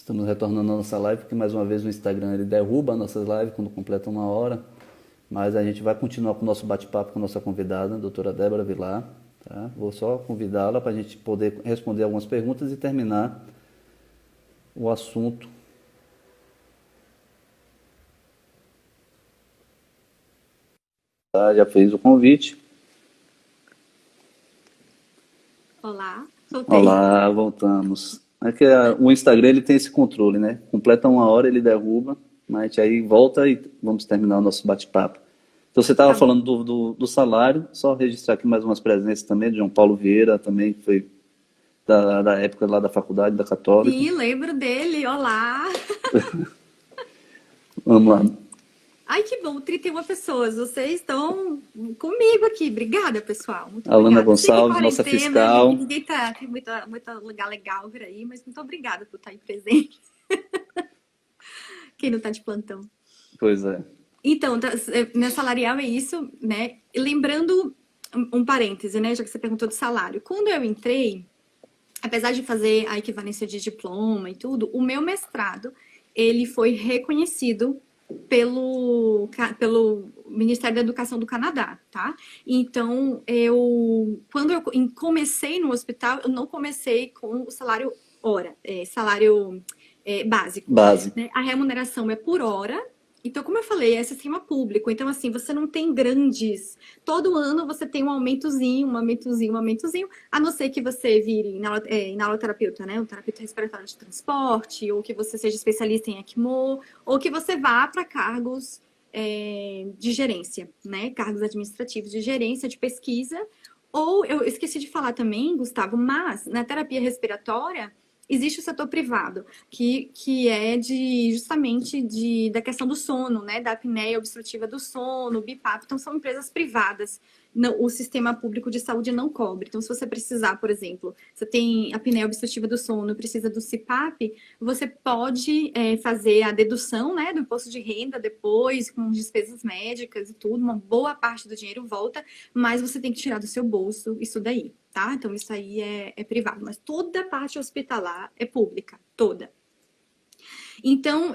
Estamos retornando a nossa live, porque mais uma vez o Instagram ele derruba a nossas lives quando completa uma hora. Mas a gente vai continuar com o nosso bate-papo com a nossa convidada, a doutora Débora Vilar. Tá? Vou só convidá-la para a gente poder responder algumas perguntas e terminar o assunto. Tá, já fez o convite. Olá, voltei. Olá, voltamos. É que o Instagram ele tem esse controle, né? Completa uma hora, ele derruba, mas a gente aí volta e vamos terminar o nosso bate-papo. Então você estava Tá bom. falando do salário, só registrar aqui mais umas presenças também, de João Paulo Vieira, também que foi da época lá da faculdade, da Católica. Sim, lembro dele. Olá. Vamos lá. Ai, que bom, 31 pessoas. Vocês estão comigo aqui. Obrigada, pessoal. Muito Alana obrigada. Eu sei que é Gonçalves, nossa quarentena, fiscal. ninguém tá, tem muita lugar legal por aí, mas muito obrigada por estar aí presente. Quem não tá de plantão. Pois é. Então, na salarial é isso, né? E lembrando um parêntese, né? Já que você perguntou de salário. Quando eu entrei, apesar de fazer a equivalência de diploma e tudo, o meu mestrado, ele foi reconhecido pelo Ministério da Educação do Canadá, tá? Então, quando eu comecei no hospital, eu não comecei com o salário hora, salário básico, Base. né? A remuneração é por hora. Então, como eu falei, é sistema público. Então, assim, você não tem grandes. Todo ano você tem um aumentozinho, um aumentozinho, um aumentozinho, a não ser que você vire inaloterapeuta, né? Um terapeuta respiratório de transporte, ou que você seja especialista em ECMO, ou que você vá para cargos de gerência, né? Cargos administrativos de gerência, de pesquisa. Ou eu esqueci de falar também, Gustavo, mas na terapia respiratória existe o setor privado, que é justamente da questão do sono, né? Da apneia obstrutiva do sono, BiPAP. Então, são empresas privadas. Não, o sistema público de saúde não cobre. Então, se você precisar, por exemplo, você tem apneia obstrutiva do sono, precisa do CPAP, você pode fazer a dedução, né, do imposto de renda depois, com despesas médicas e tudo. Uma boa parte do dinheiro volta, mas você tem que tirar do seu bolso isso daí. Tá? Então, isso aí é privado, mas toda a parte hospitalar é pública, toda. Então,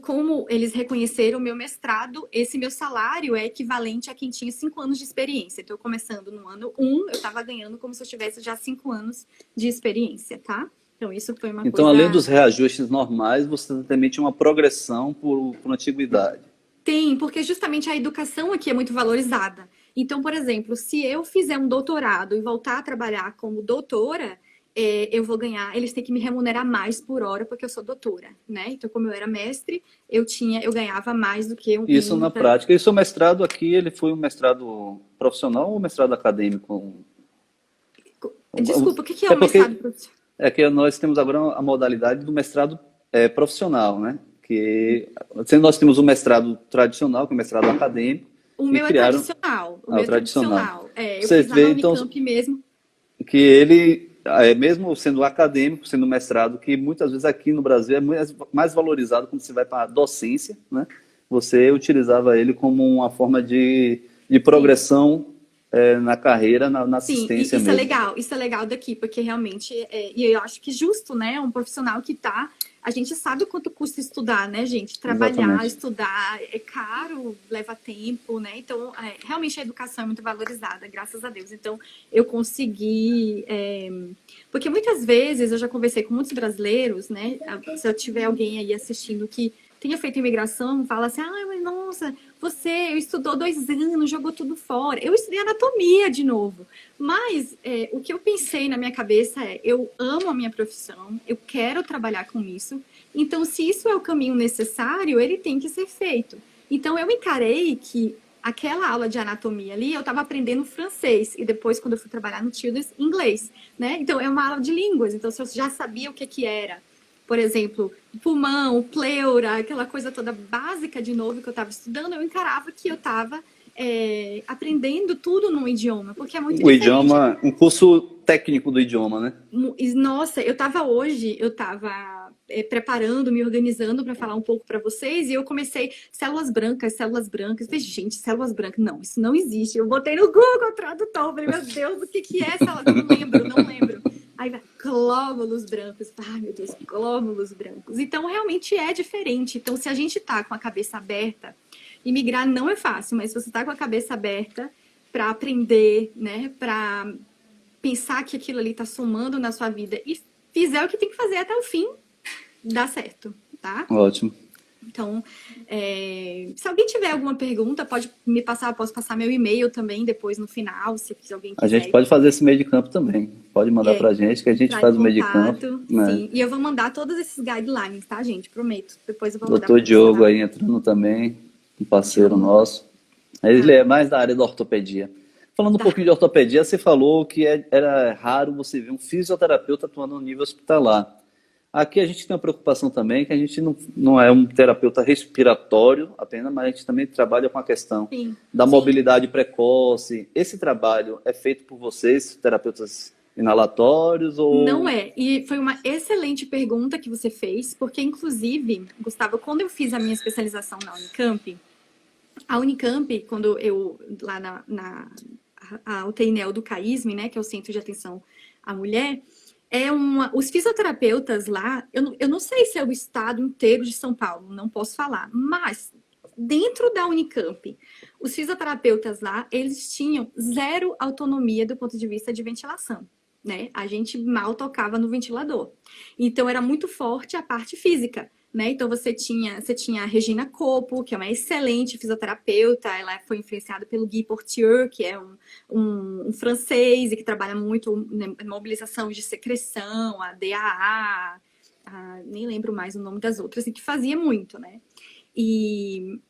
como eles reconheceram o meu mestrado, esse meu salário é equivalente a quem tinha 5 anos de experiência. Então, começando no ano 1, eu estava ganhando como se eu tivesse já 5 anos de experiência, tá? Então, isso foi uma Então, além coisa. dos reajustes normais, você também tinha uma progressão por antiguidade. Tem, porque justamente a educação aqui é muito valorizada. Então, por exemplo, se eu fizer um doutorado e voltar a trabalhar como doutora, eu vou ganhar, eles têm que me remunerar mais por hora porque eu sou doutora, né? Então, como eu era mestre, eu ganhava mais do que Isso na prática. E seu mestrado aqui, ele foi um mestrado profissional ou um mestrado acadêmico? Desculpa, o que é É o mestrado porque profissional? é que nós temos agora a modalidade do mestrado profissional, né? Que nós temos o mestrado tradicional, que é o mestrado acadêmico, O e meu é criaram tradicional. O meu o é tradicional. tradicional. Eu Você fiz lá na vê, então, Unicamp mesmo. que ele, mesmo sendo acadêmico, sendo mestrado, que muitas vezes aqui no Brasil é mais valorizado quando você vai para a docência, né? Você utilizava ele como uma forma de Sim. progressão na carreira, na Sim, assistência mesmo. isso é legal daqui, porque realmente, e eu acho que justo, né, um profissional que tá, a gente sabe o quanto custa estudar, né, gente, trabalhar, Exatamente. estudar, é caro, leva tempo, né, então, realmente a educação é muito valorizada, graças a Deus, então, eu consegui, porque muitas vezes, eu já conversei com muitos brasileiros, né, se eu tiver alguém aí assistindo que tenha feito imigração, fala assim, ah, mas nossa, você estudou 2 anos, jogou tudo fora. Eu estudei anatomia de novo. Mas o que eu pensei na minha cabeça eu amo a minha profissão, eu quero trabalhar com isso. Então, se isso é o caminho necessário, ele tem que ser feito. Então, eu encarei que aquela aula de anatomia ali, eu estava aprendendo francês. E depois, quando eu fui trabalhar no Children's, inglês. Né? Então, é uma aula de línguas. Então, se eu já sabia o que era, por exemplo, pulmão, pleura, aquela coisa toda básica de novo que eu estava estudando, eu encarava que eu estava aprendendo tudo num idioma, porque é muito O diferente. idioma, um curso técnico do idioma, né? Nossa, eu estava preparando, me organizando para falar um pouco para vocês, e eu comecei células brancas, células brancas. Falei, gente, células brancas, não, isso não existe. Eu botei no Google Tradutor, falei, meu Deus, o que é célula? Não lembro, não lembro. Aí vai, glóbulos brancos. Ai, meu Deus, glóbulos brancos. Então, realmente é diferente. Então, se a gente tá com a cabeça aberta, e migrar não é fácil, mas se você tá com a cabeça aberta para aprender, né, para pensar que aquilo ali tá somando na sua vida e fizer o que tem que fazer até o fim, dá certo, tá? Ótimo. Então, se alguém tiver alguma pergunta, pode me passar, eu posso passar meu e-mail também depois no final, se alguém quiser. A gente pode fazer esse meio de campo também. Pode mandar pra gente que a gente faz o meio de campo. Né? Sim, e eu vou mandar todos esses guidelines, tá, gente? Prometo. Depois eu vou mandar. Doutor Diogo aí entrando também, um parceiro nosso. Ele é mais da área da ortopedia. Falando um pouquinho de ortopedia, você falou que era raro você ver um fisioterapeuta atuando no nível hospitalar. Aqui a gente tem uma preocupação também, que a gente não é um terapeuta respiratório apenas, mas a gente também trabalha com a questão da mobilidade precoce. Esse trabalho é feito por vocês, terapeutas inalatórios? Ou... Não é. E foi uma excelente pergunta que você fez, porque, inclusive, Gustavo, quando eu fiz a minha especialização na Unicamp, a Unicamp, quando eu, lá a UTI Neo do CAISM, né, que é o Centro de Atenção à Mulher, os fisioterapeutas lá, eu não sei se é o estado inteiro de São Paulo, não posso falar, mas dentro da Unicamp, os fisioterapeutas lá, eles tinham zero autonomia do ponto de vista de ventilação, né? A gente mal tocava no ventilador. Então, era muito forte a parte física, né? Então, você tinha a Regina Copo, que é uma excelente fisioterapeuta, ela foi influenciada pelo Guy Portier, que é um francês e que trabalha muito na mobilização de secreção, a DAA, nem lembro mais o nome das outras, e que fazia muito, né?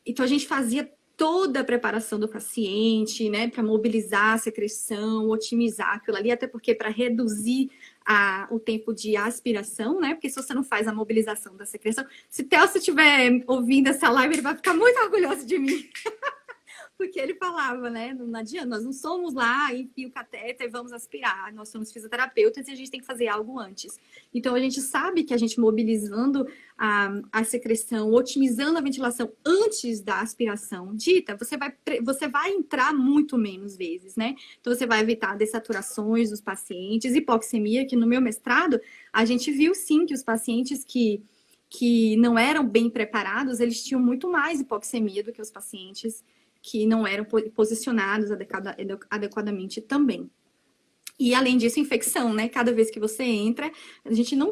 Então, a gente fazia toda a preparação do paciente, né, para mobilizar a secreção, otimizar aquilo ali, até porque para reduzir o tempo de aspiração, né, porque se você não faz a mobilização da secreção, se Telso estiver ouvindo essa live, ele vai ficar muito orgulhoso de mim. Porque ele falava, né, não adianta, nós não somos lá, enfia o catéter e vamos aspirar, nós somos fisioterapeutas e a gente tem que fazer algo antes. Então, a gente sabe que a gente mobilizando a secreção, otimizando a ventilação antes da aspiração dita, você vai entrar muito menos vezes, né? Então, você vai evitar dessaturações dos pacientes, hipoxemia, que no meu mestrado, a gente viu sim que os pacientes que não eram bem preparados, eles tinham muito mais hipoxemia do que os pacientes que não eram posicionados adequadamente também. E, além disso, infecção, né? Cada vez que você entra, a gente não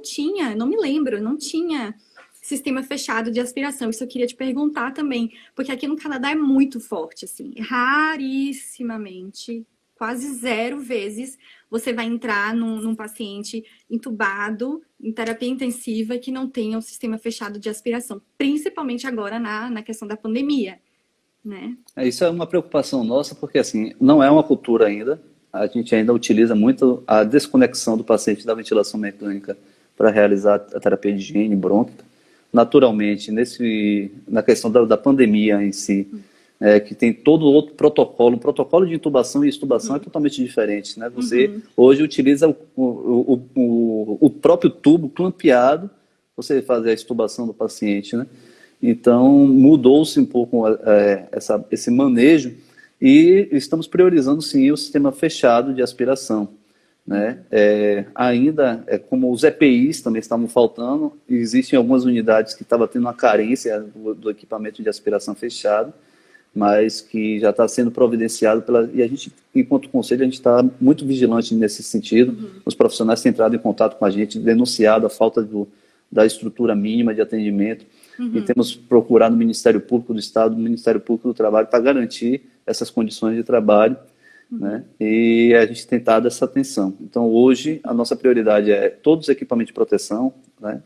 me lembro, não tinha sistema fechado de aspiração. Isso eu queria te perguntar também, porque aqui no Canadá é muito forte, assim, rarissimamente, quase 0 vezes, você vai entrar num paciente entubado, em terapia intensiva, que não tenha um sistema fechado de aspiração, principalmente agora na questão da pandemia. Né? Isso é uma preocupação nossa, porque assim, não é uma cultura ainda, a gente ainda utiliza muito a desconexão do paciente da ventilação mecânica para realizar a terapia de higiene brônquica. Naturalmente, na questão da pandemia em si, que tem todo outro protocolo, o protocolo de intubação e extubação é totalmente diferente, né? Você hoje utiliza o próprio tubo clampeado, você fazer a extubação do paciente, né? Então, mudou-se um pouco esse manejo e estamos priorizando, sim, o sistema fechado de aspiração. Né? Ainda, como os EPIs também estavam faltando, existem algumas unidades que estavam tendo uma carência do equipamento de aspiração fechado, mas que já está sendo providenciado e a gente, enquanto conselho, a gente está muito vigilante nesse sentido. Os profissionais têm entrado em contato com a gente, denunciado a falta da estrutura mínima de atendimento. E temos procurado o Ministério Público do Estado, o Ministério Público do Trabalho, para garantir essas condições de trabalho, né? E a gente tem dado essa atenção. Então, hoje, a nossa prioridade é todos os equipamentos de proteção, né?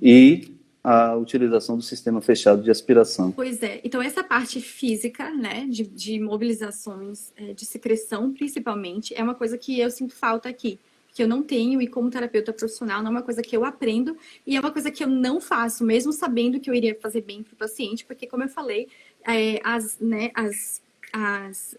E a utilização do sistema fechado de aspiração. Pois é. Então, essa parte física, né, de mobilizações de secreção, principalmente, é uma coisa que eu sinto falta aqui. Que eu não tenho, e como terapeuta profissional, não é uma coisa que eu aprendo, e é uma coisa que eu não faço, mesmo sabendo que eu iria fazer bem para o paciente, porque, como eu falei,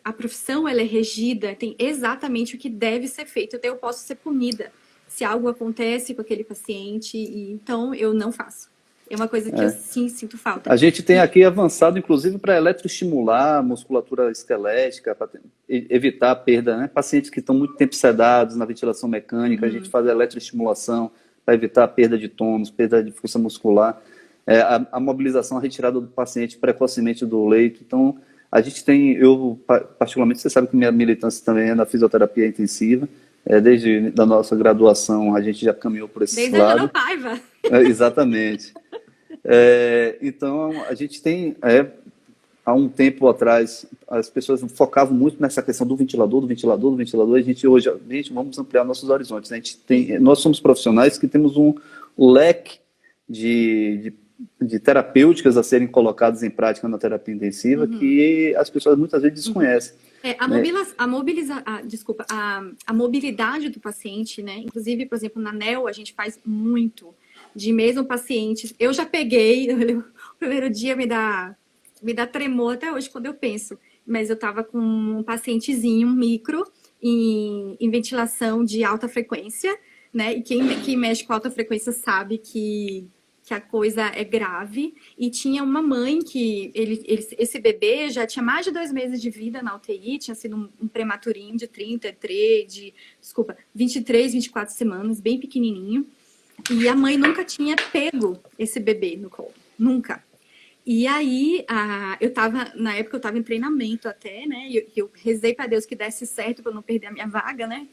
a profissão, ela é regida, tem exatamente o que deve ser feito, até eu posso ser punida se algo acontece com aquele paciente, e então eu não faço. É uma coisa que eu sim sinto falta. A gente tem aqui avançado, inclusive, para eletroestimular a musculatura esquelética, para evitar a perda, né? Pacientes que estão muito tempo sedados na ventilação mecânica, a gente faz a eletroestimulação para evitar a perda de tônus, perda de força muscular, a mobilização, a retirada do paciente precocemente do leito. Então, a gente tem, eu particularmente, você sabe que minha militância também é na fisioterapia intensiva, desde a nossa graduação a gente já caminhou por esse Desde lado. a Paiva. Exatamente. Então, a gente tem, há um tempo atrás, as pessoas focavam muito nessa questão do ventilador, e a gente hoje, vamos ampliar nossos horizontes. A gente tem, nós somos profissionais que temos um leque de terapêuticas a serem colocadas em prática na terapia intensiva que as pessoas muitas vezes desconhecem. A mobilidade do paciente, né? Inclusive, por exemplo, na NEL, a gente faz muito de mesmo pacientes. Eu já peguei, o primeiro dia me dá tremor até hoje quando eu penso, mas eu estava com um pacientezinho micro em ventilação de alta frequência, né? E quem mexe com alta frequência sabe que a coisa é grave, e tinha uma mãe que esse bebê já tinha mais de 2 meses de vida na UTI, tinha sido um prematurinho de 23, 24 semanas, bem pequenininho, e a mãe nunca tinha pego esse bebê no colo, nunca. E aí, na época eu estava em treinamento até, né, e eu rezei para Deus que desse certo para não perder a minha vaga, né.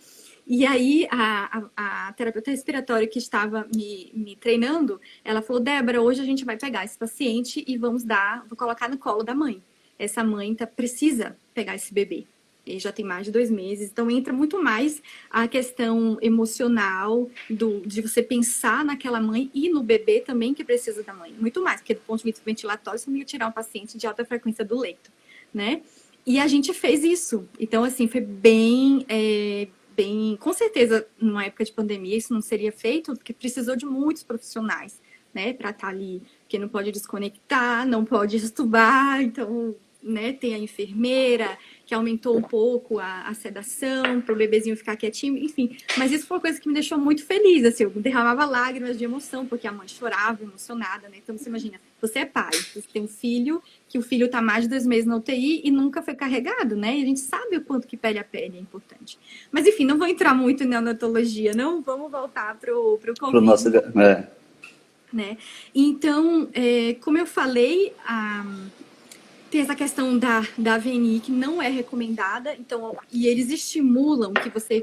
E aí, a terapeuta respiratória que estava me treinando, ela falou, Débora, hoje a gente vai pegar esse paciente e vou colocar no colo da mãe. Essa mãe precisa pegar esse bebê. Ele já tem mais de 2 meses. Então, entra muito mais a questão emocional de você pensar naquela mãe e no bebê também que precisa da mãe. Muito mais, porque do ponto de vista ventilatório, você não ia tirar um paciente de alta frequência do leito, né? E a gente fez isso. Então, assim, foi bem, com certeza, numa época de pandemia, isso não seria feito, porque precisou de muitos profissionais, né, para estar ali, porque não pode desconectar, não pode estubar, então, né, tem a enfermeira, que aumentou um pouco a sedação, para o bebezinho ficar quietinho, enfim. Mas isso foi uma coisa que me deixou muito feliz, assim, eu derramava lágrimas de emoção, porque a mãe chorava, emocionada, né, então você imagina, você é pai, você tem um filho, que o filho está mais de 2 meses na UTI e nunca foi carregado, né? E a gente sabe o quanto que pele a pele é importante. Mas, enfim, não vou entrar muito em neonatologia, não. Vamos voltar para o Covid. Pro nosso, né? Então, como eu falei, tem essa questão da AVNI que não é recomendada, então, e eles estimulam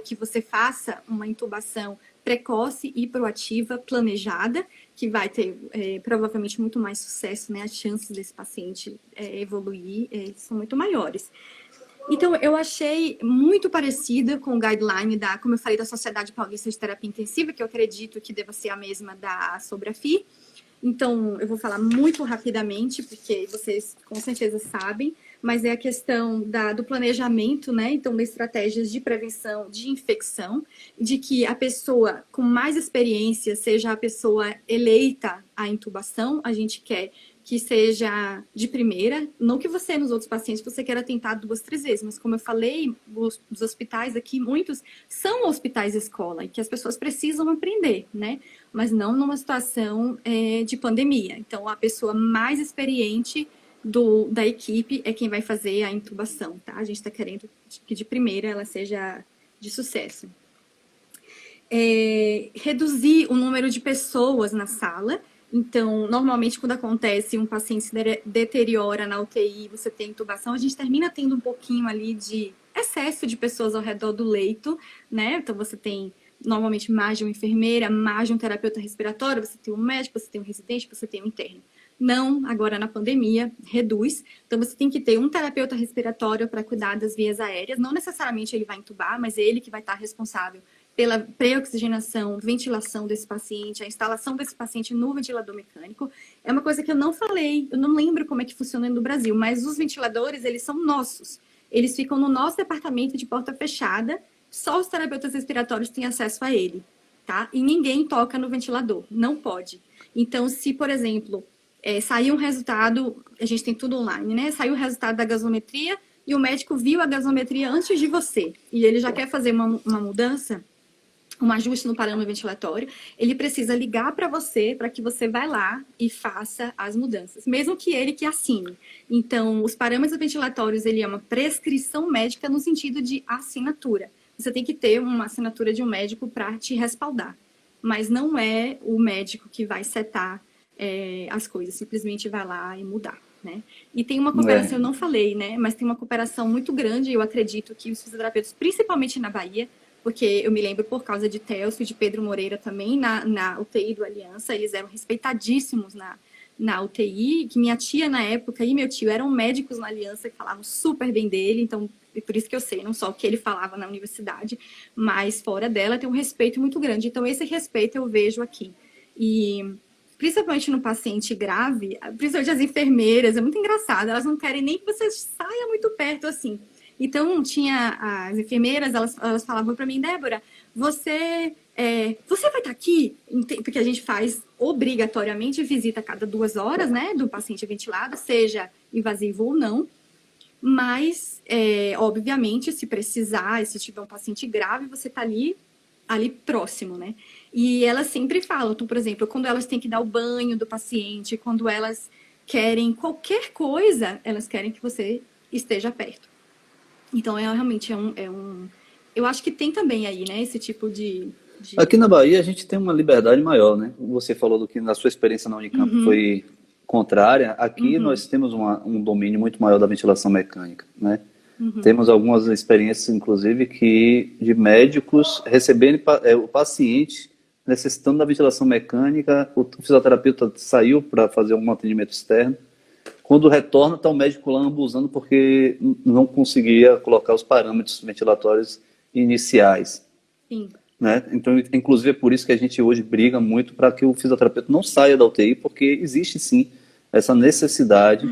que você faça uma intubação precoce e proativa, planejada, que vai ter provavelmente muito mais sucesso, né? As chances desse paciente evoluir são muito maiores. Então, eu achei muito parecida com o guideline como eu falei, da Sociedade Paulista de Terapia Intensiva, que eu acredito que deva ser a mesma da Sobrafi. Então, eu vou falar muito rapidamente, porque vocês com certeza sabem, mas é a questão do planejamento, né? Então, de estratégias de prevenção de infecção, de que a pessoa com mais experiência seja a pessoa eleita à intubação, a gente quer que seja de primeira, não que você, nos outros pacientes, você queira tentar 2, 3 vezes, mas como eu falei, os hospitais aqui, muitos são hospitais escola, e que as pessoas precisam aprender, né? Mas não numa situação de pandemia. Então, a pessoa mais experiente da equipe é quem vai fazer a intubação, tá? A gente está querendo que de primeira ela seja de sucesso. Reduzir o número de pessoas na sala. Então, normalmente, quando acontece um paciente se deteriora na UTI, você tem intubação, a gente termina tendo um pouquinho ali de excesso de pessoas ao redor do leito, né? Então, você tem normalmente mais de uma enfermeira, mais de um terapeuta respiratório, você tem um médico, você tem um residente, você tem um interno. Não, agora na pandemia, reduz. Então, você tem que ter um terapeuta respiratório para cuidar das vias aéreas. Não necessariamente ele vai intubar, mas ele que vai estar responsável pela pré-oxigenação, ventilação desse paciente, a instalação desse paciente no ventilador mecânico. É uma coisa que eu não falei, eu não lembro como é que funciona no Brasil, mas os ventiladores, eles são nossos. Eles ficam no nosso departamento de porta fechada, só os terapeutas respiratórios têm acesso a ele, tá? E ninguém toca no ventilador, não pode. Então, se, por exemplo, sair um resultado, a gente tem tudo online, né? Saiu o resultado da gasometria e o médico viu a gasometria antes de você, e ele já quer fazer uma mudança, um ajuste no parâmetro ventilatório, ele precisa ligar para você para que você vá lá e faça as mudanças, mesmo que ele que assine. Então, os parâmetros ventilatórios, ele é uma prescrição médica no sentido de assinatura. Você tem que ter uma assinatura de um médico para te respaldar, mas não é o médico que vai setar as coisas, simplesmente vai lá e mudar, né? E tem uma cooperação, eu não falei, né? Mas tem uma cooperação muito grande, eu acredito que os fisioterapeutas, principalmente na Bahia, porque eu me lembro por causa de Telso e de Pedro Moreira também, na UTI do Aliança, eles eram respeitadíssimos na UTI, que minha tia na época e meu tio eram médicos na Aliança que falavam super bem dele, então por isso que eu sei, não só o que ele falava na universidade, mas fora dela tem um respeito muito grande. Então esse respeito eu vejo aqui. E principalmente no paciente grave, principalmente as enfermeiras, é muito engraçado, elas não querem nem que você saia muito perto assim. Então, tinha as enfermeiras, elas falavam para mim, Débora, você vai estar aqui? Porque a gente faz obrigatoriamente visita a cada 2 horas, né, do paciente ventilado, seja invasivo ou não. Mas, obviamente, se precisar, se tiver um paciente grave, você está ali próximo, né? E elas sempre falam, então, por exemplo, quando elas têm que dar o banho do paciente, quando elas querem qualquer coisa, elas querem que você esteja perto. Então, realmente eu acho que tem também aí, né, esse tipo de... Aqui na Bahia a gente tem uma liberdade maior, né? Você falou do que na sua experiência na Unicamp foi contrária. Aqui nós temos um domínio muito maior da ventilação mecânica, né? Temos algumas experiências, inclusive, de médicos recebendo o paciente necessitando da ventilação mecânica, o fisioterapeuta saiu para fazer um atendimento externo. Quando retorna, está o médico lá ambulando porque não conseguia colocar os parâmetros ventilatórios iniciais. Sim. Né? Então, inclusive, é por isso que a gente hoje briga muito para que o fisioterapeuta não saia da UTI, porque existe sim essa necessidade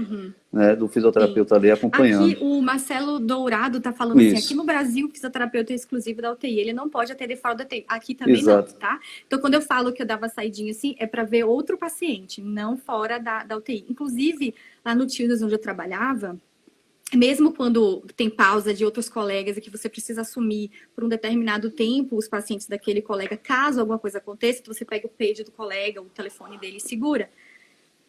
né, do fisioterapeuta ali acompanhando. Aqui o Marcelo Dourado está falando Isso. assim, aqui no Brasil o fisioterapeuta é exclusivo da UTI, ele não pode atender fora da UTI, aqui também Exato. não, tá? Então quando eu falo que eu dava saidinha assim, é para ver outro paciente, não fora da UTI. Inclusive, lá no Tildas, onde eu trabalhava, mesmo quando tem pausa de outros colegas e que você precisa assumir por um determinado tempo os pacientes daquele colega, caso alguma coisa aconteça, você pega o page do colega, o telefone dele e segura,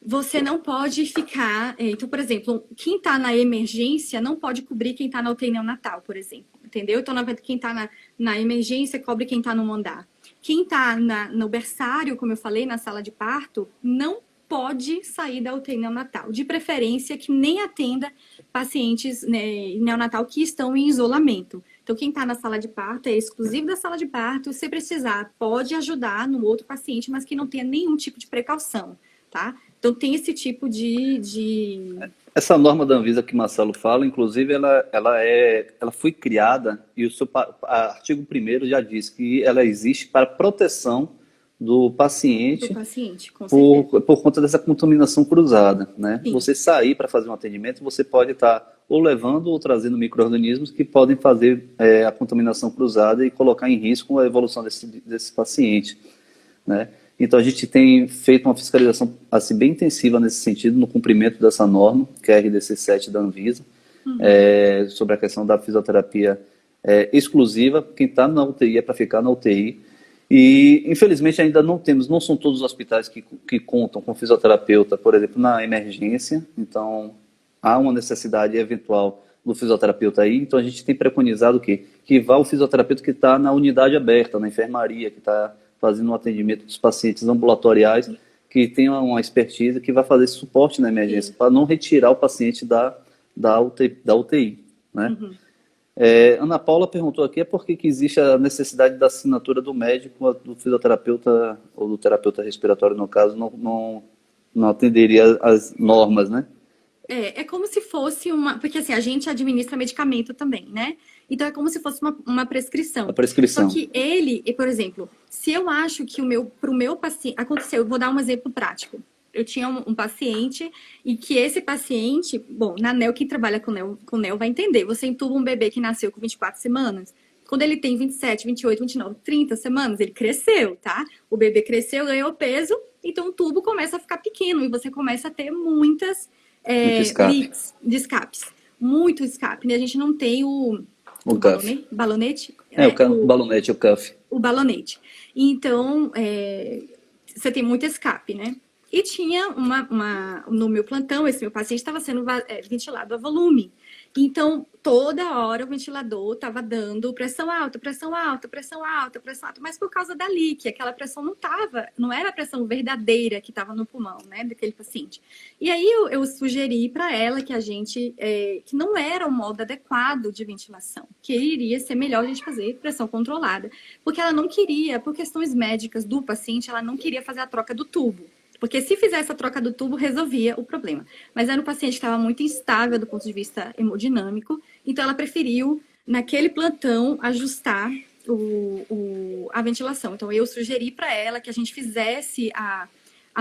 você não pode ficar... Então, por exemplo, quem está na emergência não pode cobrir quem está na UTI neonatal, por exemplo. Entendeu? Então, quem está na emergência cobre quem está no andar. Quem está no berçário, como eu falei, na sala de parto, não pode sair da UTI neonatal. De preferência, que nem atenda pacientes neonatal que estão em isolamento. Então, quem está na sala de parto é exclusivo da sala de parto. Se precisar, pode ajudar no outro paciente, mas que não tenha nenhum tipo de precaução, tá? Então, tem esse tipo de... Essa norma da Anvisa que Marcelo fala, inclusive, ela foi criada, e o seu artigo 1º já diz que ela existe para proteção do paciente, por conta dessa contaminação cruzada. Né? Você sair para fazer um atendimento, você pode estar ou levando ou trazendo micro-organismos que podem fazer a contaminação cruzada e colocar em risco a evolução desse paciente. Né? Então, a gente tem feito uma fiscalização assim, bem intensiva nesse sentido, no cumprimento dessa norma, que é a RDC7 da Anvisa, sobre a questão da fisioterapia exclusiva. Quem está na UTI é para ficar na UTI. E, infelizmente, ainda não são todos os hospitais que contam com fisioterapeuta, por exemplo, na emergência. Então, há uma necessidade eventual do fisioterapeuta aí. Então, a gente tem preconizado o quê? Que vá o fisioterapeuta que está na unidade aberta, na enfermaria, que está fazendo um atendimento dos pacientes ambulatoriais, que tenham uma expertise que vai fazer esse suporte na emergência, para não retirar o paciente da UTI. Né? Ana Paula perguntou aqui, por que existe a necessidade da assinatura do médico, do fisioterapeuta, ou do terapeuta respiratório, no caso, não atenderia as normas, né? É como se fosse porque assim, a gente administra medicamento também, né? Então é como se fosse uma prescrição. A prescrição. Só que por exemplo, se eu acho que pro meu paciente... Aconteceu, eu vou dar um exemplo prático. Eu tinha um paciente e que esse paciente... Bom, na NEL, quem trabalha com NEL vai entender. Você entuba um bebê que nasceu com 24 semanas. Quando ele tem 27, 28, 29, 30 semanas, ele cresceu, tá? O bebê cresceu, ganhou peso, então o tubo começa a ficar pequeno e você começa a ter muitas... leaks de escapes. Muito escape, né? A gente não tem o cuff. balonete? O balonete, o cuff. o balonete. Então, você tem muito escape, né? E tinha no meu plantão, esse meu paciente estava sendo ventilado a volume. Então, toda hora o ventilador estava dando pressão alta, pressão alta, pressão alta, pressão alta, mas por causa da leak, aquela pressão não era a pressão verdadeira que estava no pulmão, né, daquele paciente. E aí eu sugeri para ela que que não era o modo adequado de ventilação, que iria ser melhor a gente fazer pressão controlada, porque ela não queria, por questões médicas do paciente, ela não queria fazer a troca do tubo. Porque se fizesse a troca do tubo, resolvia o problema. Mas era um paciente que estava muito instável do ponto de vista hemodinâmico, então ela preferiu, naquele plantão, ajustar a ventilação. Então eu sugeri para ela que a gente fizesse a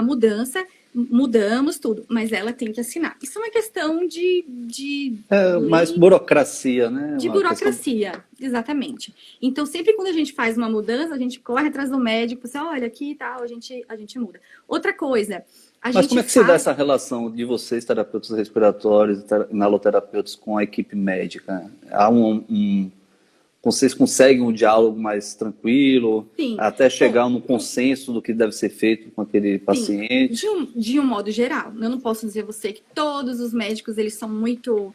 mudança, mudamos tudo, mas ela tem que assinar. Isso é uma questão de mais burocracia, né? de burocracia, exatamente. Então, sempre quando a gente faz uma mudança, a gente corre atrás do médico, você olha aqui e tal, a gente muda. Outra coisa, Mas como é que se dá essa relação de vocês, terapeutas respiratórios, inaloterapeutas, com a equipe médica? Há vocês conseguem um diálogo mais tranquilo, Sim. até chegar num consenso do que deve ser feito com aquele paciente? De um modo geral, eu não posso dizer a você que todos os médicos eles são muito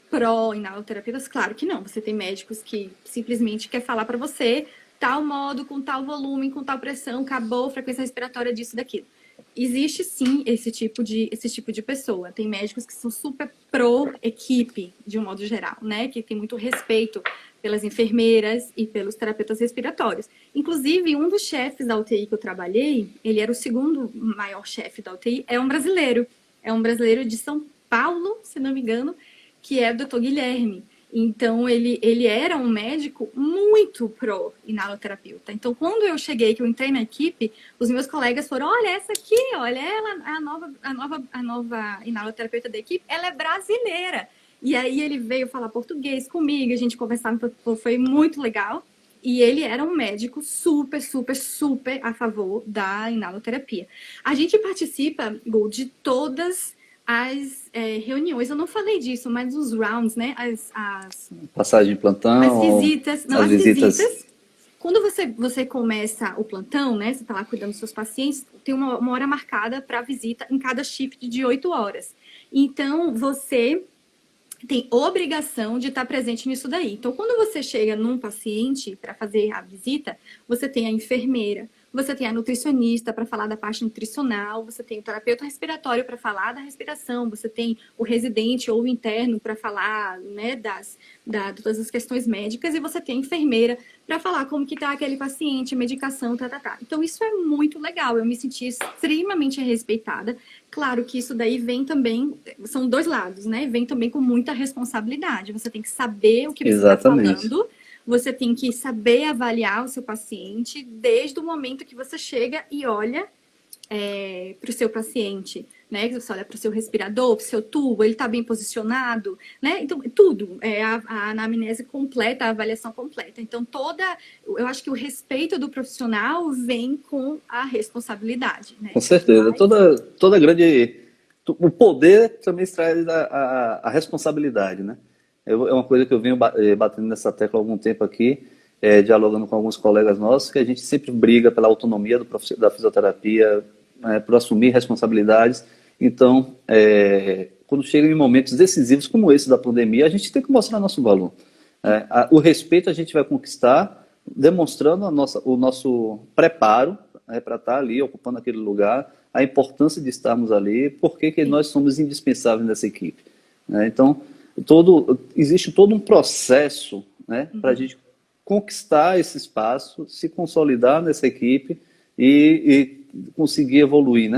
pró-inaloterapeutas, claro que não. Você tem médicos que simplesmente quer falar para você tal modo, com tal volume, com tal pressão, acabou a frequência respiratória disso, daquilo. Existe sim esse tipo de pessoa. Tem médicos que são super pró-equipe, de um modo geral, né? Que tem muito respeito pelas enfermeiras e pelos terapeutas respiratórios. Inclusive, um dos chefes da UTI que eu trabalhei, ele era o segundo maior chefe da UTI, é um brasileiro. É um brasileiro de São Paulo, se não me engano, que é o Dr. Guilherme. Então, ele era um médico muito pró-inaloterapeuta. Então, quando eu cheguei, que eu entrei na equipe, os meus colegas foram, olha, essa aqui, olha, ela, a nova inaloterapeuta da equipe, ela é brasileira. E aí, ele veio falar português comigo, a gente conversava, foi muito legal. E ele era um médico super, super, super a favor da inaloterapia. A gente participa, Gu, de todas as reuniões, eu não falei disso, mas os rounds, né? Passagem de plantão. As visitas. Não, as visitas. Quando você começa o plantão, né? Você está lá cuidando dos seus pacientes, tem uma hora marcada para visita em cada shift de 8 horas. Então, você tem obrigação de estar presente nisso daí. Então, quando você chega num paciente para fazer a visita, você tem a enfermeira, você tem a nutricionista para falar da parte nutricional, você tem o terapeuta respiratório para falar da respiração, você tem o residente ou o interno para falar, né, de todas as questões médicas, e você tem a enfermeira para falar como que tá aquele paciente, medicação, tá. Então, isso é muito legal, eu me senti extremamente respeitada. Claro que isso daí vem também, são dois lados, né? Vem também com muita responsabilidade. Você tem que saber o que você está falando, você tem que saber avaliar o seu paciente desde o momento que você chega e olha para o seu paciente, né? Você olha para o seu respirador, para o seu tubo, ele está bem posicionado, né? Então, tudo, a anamnese completa, a avaliação completa. Então, eu acho que o respeito do profissional vem com a responsabilidade, né? Com certeza. Toda grande... O poder também traz a responsabilidade, né? É uma coisa que eu venho batendo nessa tecla há algum tempo aqui, dialogando com alguns colegas nossos, que a gente sempre briga pela autonomia da fisioterapia, por assumir responsabilidades. Então, quando chega em momentos decisivos como esse da pandemia, a gente tem que mostrar nosso valor. O respeito a gente vai conquistar demonstrando o nosso preparo para estar ali, ocupando aquele lugar, a importância de estarmos ali, porque nós somos indispensáveis nessa equipe. Então, existe todo um processo para a gente conquistar esse espaço, se consolidar nessa equipe e conseguir evoluir,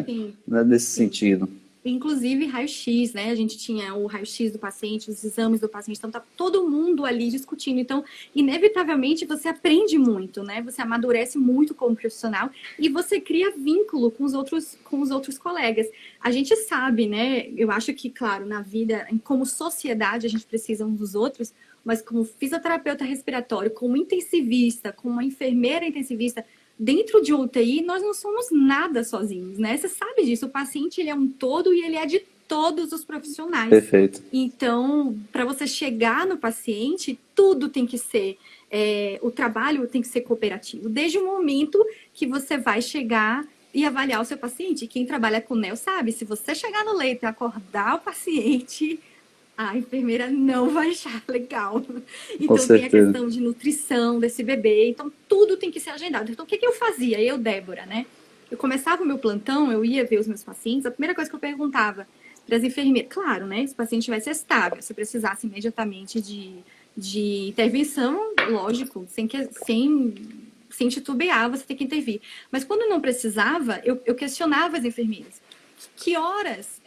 nesse sentido. Inclusive raio-x, né? A gente tinha o raio-x do paciente, os exames do paciente, então tá todo mundo ali discutindo. Então, inevitavelmente, você aprende muito, né? Você amadurece muito como profissional e você cria vínculo com os outros colegas. A gente sabe, né? Eu acho que, claro, na vida, como sociedade, a gente precisa uns dos outros, mas como fisioterapeuta respiratório, como intensivista, como uma enfermeira intensivista, dentro de UTI, nós não somos nada sozinhos, né? Você sabe disso, o paciente ele é um todo e ele é de todos os profissionais. Perfeito. Então, para você chegar no paciente, tudo tem que ser o trabalho tem que ser cooperativo. Desde o momento que você vai chegar e avaliar o seu paciente. Quem trabalha com NEO sabe, se você chegar no leito e acordar o paciente, a enfermeira não vai achar legal. Com Então, tem a certeza. questão de nutrição desse bebê. Então, tudo tem que ser agendado. Então, o que eu fazia? Eu, Débora, né? Eu começava o meu plantão, eu ia ver os meus pacientes. A primeira coisa que eu perguntava para as enfermeiras, claro, né? Se o paciente tivesse estável, se precisasse imediatamente de intervenção, lógico, sem titubear, você tem que intervir. Mas quando não precisava, eu questionava as enfermeiras. Que horas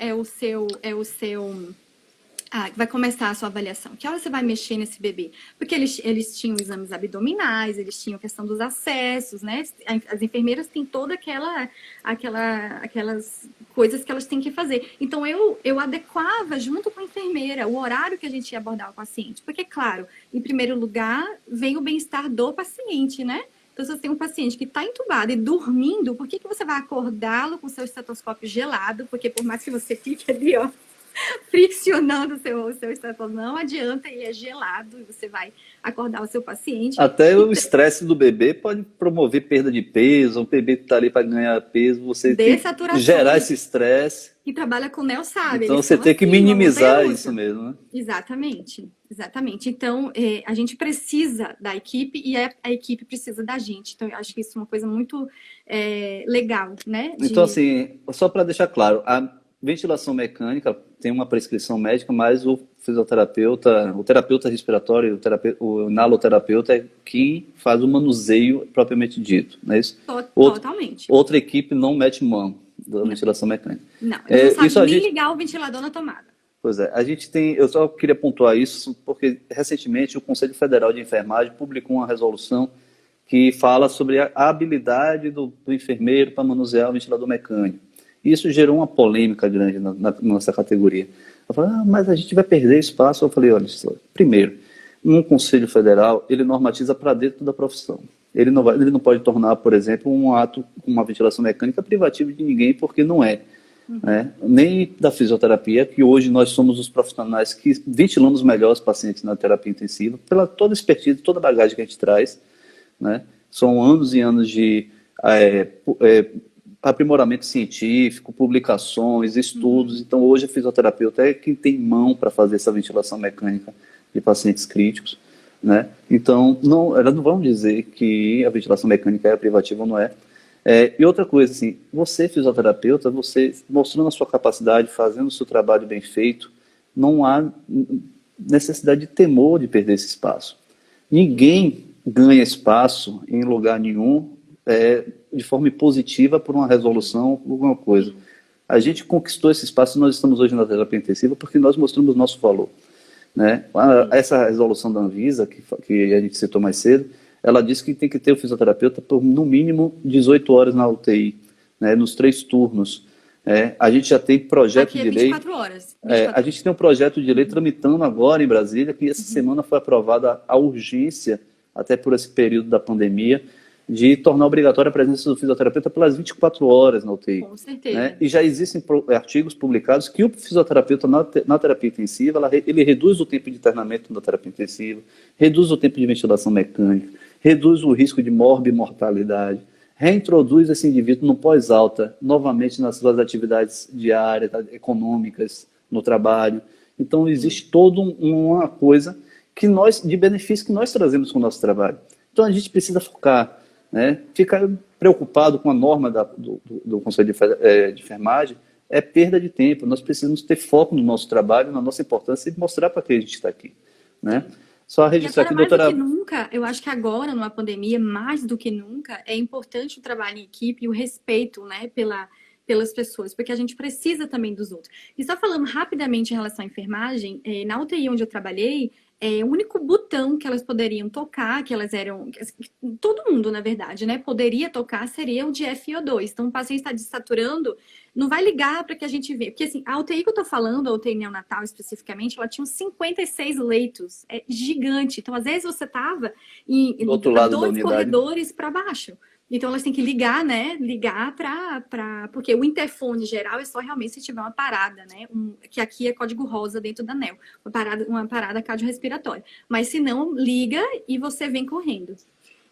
vai começar a sua avaliação? Que hora você vai mexer nesse bebê? Porque eles tinham exames abdominais, eles tinham a questão dos acessos, né? As enfermeiras têm toda aquelas coisas que elas têm que fazer. Então, eu adequava junto com a enfermeira o horário que a gente ia abordar o paciente. Porque, claro, em primeiro lugar, vem o bem-estar do paciente, né? Então, se você tem um paciente que está entubado e dormindo, por que você vai acordá-lo com seu estetoscópio gelado? Porque por mais que você fique ali, ó, friccionando o seu estetoscópio, não adianta, ele é gelado e você vai acordar o seu paciente. Até o estresse do bebê pode promover perda de peso, o bebê está ali para ganhar peso, você tem que gerar esse estresse. Quem trabalha com NEO sabe. Então você tem que minimizar isso mesmo, né? Exatamente, exatamente. Então, a gente precisa da equipe e a equipe precisa da gente. Então, eu acho que isso é uma coisa muito legal, né? Então, assim, só para deixar claro, a ventilação mecânica tem uma prescrição médica, mas o fisioterapeuta, o terapeuta respiratório, o inaloterapeuta é quem faz o manuseio propriamente dito, não é isso? Totalmente. Outra equipe não mete mão da ventilação mecânica. Não, não sabe nem ligar o ventilador na tomada. Pois é, eu só queria pontuar isso porque recentemente o Conselho Federal de Enfermagem publicou uma resolução que fala sobre a habilidade do enfermeiro para manusear o ventilador mecânico. Isso gerou uma polêmica grande na nossa categoria. Eu falei, mas a gente vai perder espaço. Eu falei, olha, primeiro, um Conselho Federal, ele normatiza para dentro da profissão. Ele não pode tornar, por exemplo, um ato com uma ventilação mecânica privativo de ninguém, porque não é. Né? Nem da fisioterapia, que hoje nós somos os profissionais que ventilamos melhor os pacientes na terapia intensiva, pela toda a expertise, toda a bagagem que a gente traz. Né? São anos e anos de aprimoramento científico, publicações, estudos. Então, hoje a fisioterapeuta é quem tem mão para fazer essa ventilação mecânica de pacientes críticos. Né? Então, elas não vão dizer que a ventilação mecânica é privativa ou não é. E outra coisa, assim, você fisioterapeuta, você mostrando a sua capacidade, fazendo o seu trabalho bem feito, não há necessidade de temor de perder esse espaço. Ninguém ganha espaço em lugar nenhum de forma positiva por uma resolução, alguma coisa. A gente conquistou esse espaço e nós estamos hoje na terapia intensiva porque nós mostramos o nosso valor. Né? Essa resolução da Anvisa, que a gente citou mais cedo, ela diz que tem que ter o fisioterapeuta por, no mínimo, 18 horas na UTI, né, nos 3 turnos. A gente já tem projeto de lei... 24 horas. 24 a gente tem um projeto de lei tramitando agora em Brasília, que essa semana foi aprovada a urgência, até por esse período da pandemia, de tornar obrigatória a presença do fisioterapeuta pelas 24 horas na UTI. Com certeza. Né? E já existem artigos publicados que o fisioterapeuta na terapia intensiva, ele reduz o tempo de internamento da terapia intensiva, reduz o tempo de ventilação mecânica, reduz o risco de morbimortalidade, reintroduz esse indivíduo no pós-alta, novamente nas suas atividades diárias, econômicas, no trabalho. Então, existe toda uma coisa de benefício que nós trazemos com o nosso trabalho. Então, a gente precisa focar. Né? Ficar preocupado com a norma do Conselho de Enfermagem é perda de tempo. Nós precisamos ter foco no nosso trabalho, na nossa importância e mostrar para que a gente está aqui. Né? Só registrar aqui, doutora... Mais do que nunca, eu acho que agora, numa pandemia, mais do que nunca, é importante o trabalho em equipe e o respeito, né, pelas pessoas, porque a gente precisa também dos outros. E só falando rapidamente em relação à enfermagem, na UTI onde eu trabalhei, o único botão que elas poderiam tocar, que elas eram... Todo mundo, na verdade, né? Poderia tocar, seria o de FiO2. Então, o paciente está desaturando, não vai ligar para que a gente veja. Porque, assim, a UTI que eu tô falando, a UTI neonatal especificamente, ela tinha 56 leitos. É gigante. Então, às vezes, você tava em do outro lado da 2 unidade. corredores para baixo. Então, elas têm que ligar, né? Ligar porque o interfone geral é só realmente se tiver uma parada, né? Que aqui é código rosa dentro da ANEL. Uma parada cardiorrespiratória. Mas se não, liga e você vem correndo.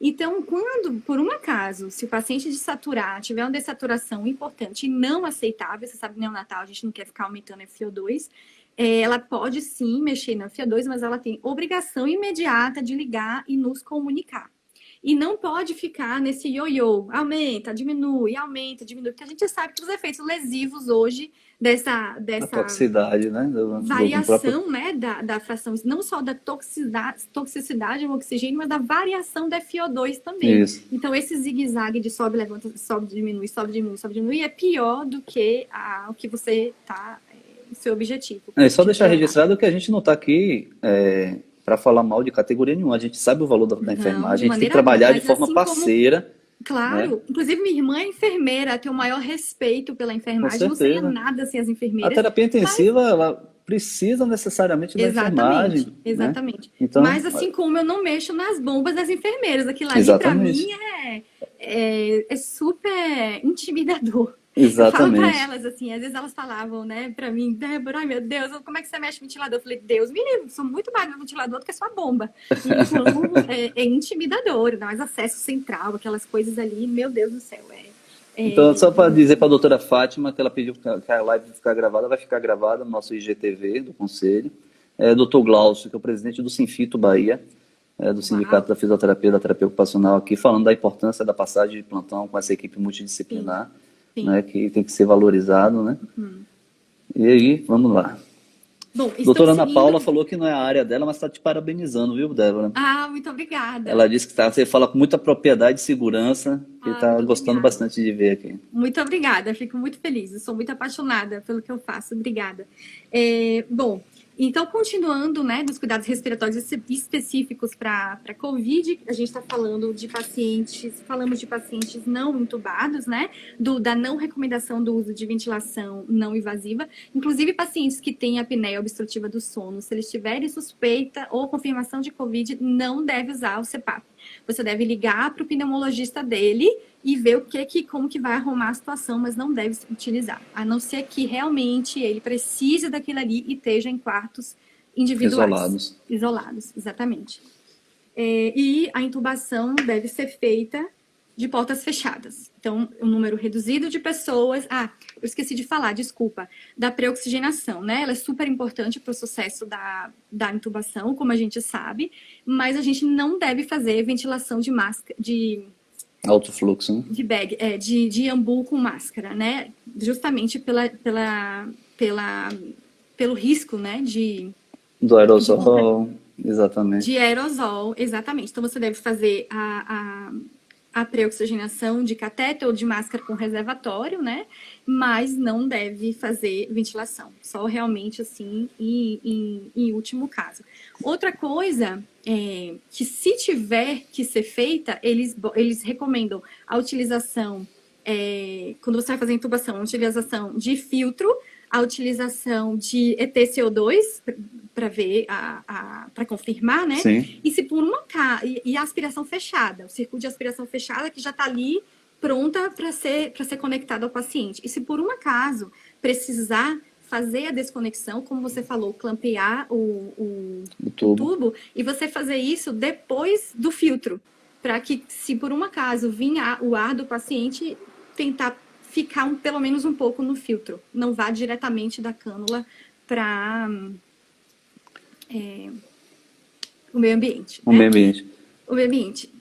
Então, quando, por um acaso, se o paciente desaturar, tiver uma dessaturação importante e não aceitável, você sabe, neonatal, a gente não quer ficar aumentando FiO2, ela pode sim mexer na FiO2, mas ela tem obrigação imediata de ligar e nos comunicar. E não pode ficar nesse ioiô, aumenta, diminui, porque a gente sabe que os efeitos lesivos hoje dessa A toxicidade, né? variação, próprio... né, da fração, não só da toxicidade do oxigênio, mas da variação da FiO2 também. Isso. Então, esse zigue-zague de sobe, levanta, sobe, diminui, sobe, diminui, sobe, diminui, é pior do que o que você está, seu objetivo. Só deixar registrado que a gente não está aqui para falar mal de categoria nenhuma. A gente sabe o valor da enfermagem, a gente tem que trabalhar de forma parceira. Claro, né? Inclusive minha irmã é enfermeira, tem o maior respeito pela enfermagem, não seria nada sem as enfermeiras. A terapia intensiva, ela precisa necessariamente da enfermagem. Exatamente. Né? Então, mas assim como eu não mexo nas bombas das enfermeiras, aquilo ali para mim é super intimidador. Exatamente. Eu falo pra elas, assim, às vezes elas falavam, né, pra mim, Débora, ai meu Deus, como é que você mexe no ventilador? Eu falei, Deus me livre, sou muito mais no ventilador do que a sua bomba. Então, é intimidador, dá mais acesso central, aquelas coisas ali, meu Deus do céu. Então, só para dizer para a doutora Fátima que ela pediu que a live ficar gravada, vai ficar gravada no nosso IGTV do Conselho. Doutor Glaucio, que é o presidente do Sinfito Bahia, do Sindicato da Fisioterapia e da Terapia Ocupacional aqui, falando da importância da passagem de plantão com essa equipe multidisciplinar. Né, que tem que ser valorizado, né? E aí, vamos lá. Bom, doutora Ana Paula falou que não é a área dela, mas está te parabenizando, viu, Débora? Muito obrigada. Ela disse que você fala com muita propriedade e segurança e está gostando bastante de ver aqui. Muito obrigada, fico muito feliz. Eu sou muito apaixonada pelo que eu faço. Obrigada. Bom, então, continuando, né, dos cuidados respiratórios específicos para COVID, a gente está falando de falamos de pacientes não intubados, né, da não recomendação do uso de ventilação não invasiva, inclusive pacientes que têm apneia obstrutiva do sono, se eles tiverem suspeita ou confirmação de COVID, não deve usar o CPAP. Você deve ligar para o pneumologista dele e ver como que vai arrumar a situação, mas não deve utilizar, a não ser que realmente ele precise daquilo ali e esteja em quartos individuais. Isolados, exatamente. E a intubação deve ser feita de portas fechadas. Então, um número reduzido de pessoas... eu esqueci de falar, desculpa. Da pré-oxigenação, né? Ela é super importante para o sucesso da intubação, como a gente sabe, mas a gente não deve fazer ventilação de máscara, alto fluxo, né? De bag, de ambu com máscara, né? Justamente pelo risco, né? Do aerosol, exatamente. De aerosol, exatamente. Então, você deve fazer a pré-oxigenação de catéter ou de máscara com reservatório, né? Mas não deve fazer ventilação. Só realmente, assim, em último caso. Outra coisa que se tiver que ser feita, eles recomendam a utilização, quando você vai fazer intubação, a utilização de filtro, a utilização de ETCO2 para ver, para confirmar, né? Sim. E se por e a aspiração fechada, o circuito de aspiração fechada que já está ali pronta para ser conectado ao paciente. E se por um acaso precisar fazer a desconexão, como você falou, clampear o tubo, e você fazer isso depois do filtro, para que, se por um acaso vir o ar do paciente, tentar ficar pelo menos um pouco no filtro, não vá diretamente da cânula para o meio ambiente. O meio ambiente. O meio ambiente.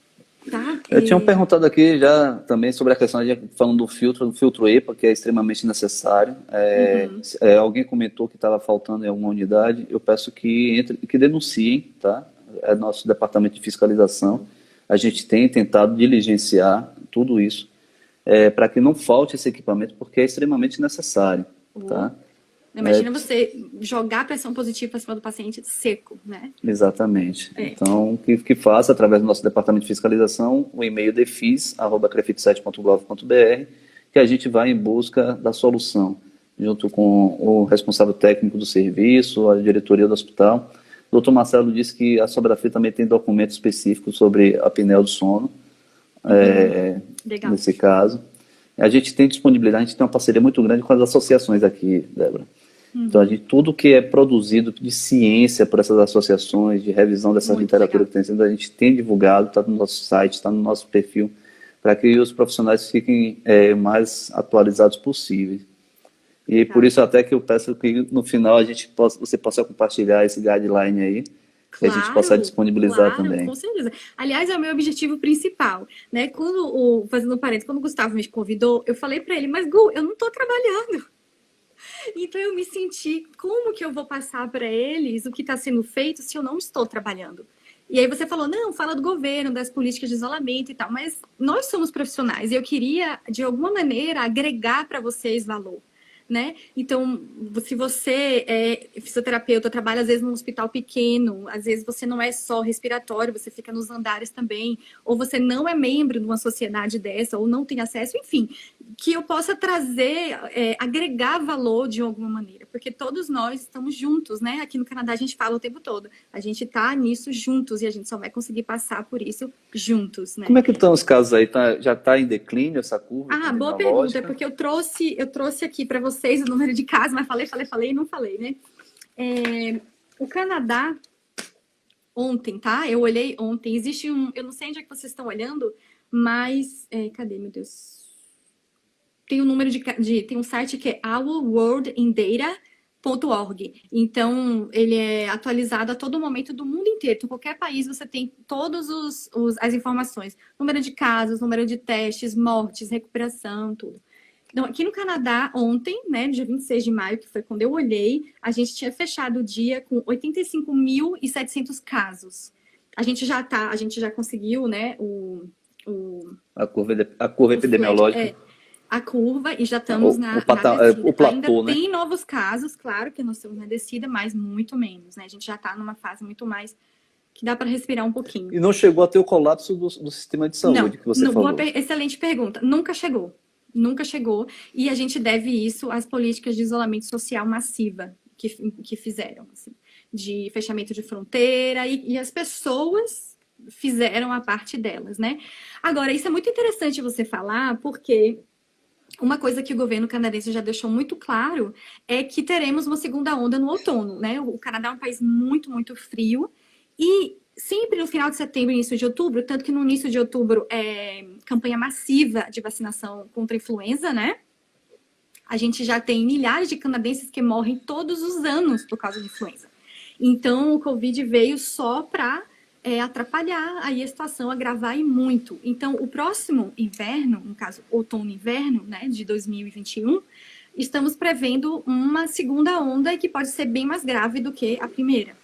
Tá? Eu tinha perguntado aqui já também sobre a questão, falando do filtro EPA, que é extremamente necessário. Alguém comentou que estava faltando em alguma unidade. Eu peço que denunciem, tá? É nosso departamento de fiscalização. A gente tem tentado diligenciar tudo isso para que não falte esse equipamento, porque é extremamente necessário. Tá? Imagina você jogar pressão positiva para cima do paciente seco, né? Exatamente. Então, que faça, através do nosso departamento de fiscalização, o e-mail defis@crefit7.gov.br, que a gente vai em busca da solução, junto com o responsável técnico do serviço, a diretoria do hospital. O Dr. Marcelo disse que a Sobrafrio também tem documentos específicos sobre a apneia do sono. Legal. nesse caso. A gente tem disponibilidade, a gente tem uma parceria muito grande com as associações aqui, Débora. Então, tudo que é produzido de ciência por essas associações, de revisão dessa Muito literatura legal. que tem sido, a gente tem divulgado, está no nosso site, está no nosso perfil, para que os profissionais fiquem mais atualizados possíveis. E por isso até que eu peço que no final você possa compartilhar esse guideline aí, que a gente possa Claro, disponibilizar claro, também. com certeza. Aliás, é o meu objetivo principal, né? Fazendo um parênteses, quando o Gustavo me convidou, eu falei para ele, mas Gu, eu não estou trabalhando. Então eu me senti, como que eu vou passar para eles o que está sendo feito se eu não estou trabalhando? E aí você falou, não, fala do governo, das políticas de isolamento e tal, mas nós somos profissionais e eu queria, de alguma maneira, agregar para vocês valor. Né? Então, se você é fisioterapeuta, trabalha às vezes num hospital pequeno, às vezes você não é só respiratório, você fica nos andares também, ou você não é membro de uma sociedade dessa, ou não tem acesso, enfim, que eu possa trazer, agregar valor de alguma maneira, porque todos nós estamos juntos, né? Aqui no Canadá a gente fala o tempo todo, a gente tá nisso juntos e a gente só vai conseguir passar por isso juntos, né? Como é que estão os casos aí? Já está em declínio essa curva Boa pergunta, epidemiológica? porque eu trouxe aqui para vocês o número de casos, mas falei e não falei, né? O Canadá, ontem, tá? Eu olhei ontem, existe eu não sei onde é que vocês estão olhando, mas, cadê, meu Deus? Tem um número tem um site que é ourworldindata.org. Então, ele é atualizado a todo momento do mundo inteiro. Em qualquer país você tem todas as informações. Número de casos, número de testes, mortes, recuperação, tudo. Então, aqui no Canadá, ontem, né, dia 26 de maio, que foi quando eu olhei, a gente tinha fechado o dia com 85.700 casos. A gente já conseguiu, né, A curva epidemiológica. A curva e já estamos na descida. O platô, ainda né? tem novos casos, claro que nós estamos na descida, mas muito menos, né? A gente já está numa fase muito mais que dá para respirar um pouquinho. E não chegou a ter o colapso do sistema de saúde que você falou? Excelente pergunta. Nunca chegou. Nunca chegou. E a gente deve isso às políticas de isolamento social massiva que fizeram, assim, de fechamento de fronteira e as pessoas fizeram a parte delas, né? Agora, isso é muito interessante você falar, porque uma coisa que o governo canadense já deixou muito claro é que teremos uma segunda onda no outono, né? O Canadá é um país muito, muito frio e sempre no final de setembro, início de outubro, tanto que no início de outubro é campanha massiva de vacinação contra a influenza, né? A gente já tem milhares de canadenses que morrem todos os anos por causa de influenza. Então, o Covid veio só para atrapalhar aí a situação, agravar e muito. Então, o próximo inverno, no caso, outono e inverno, né, de 2021, estamos prevendo uma segunda onda que pode ser bem mais grave do que a primeira.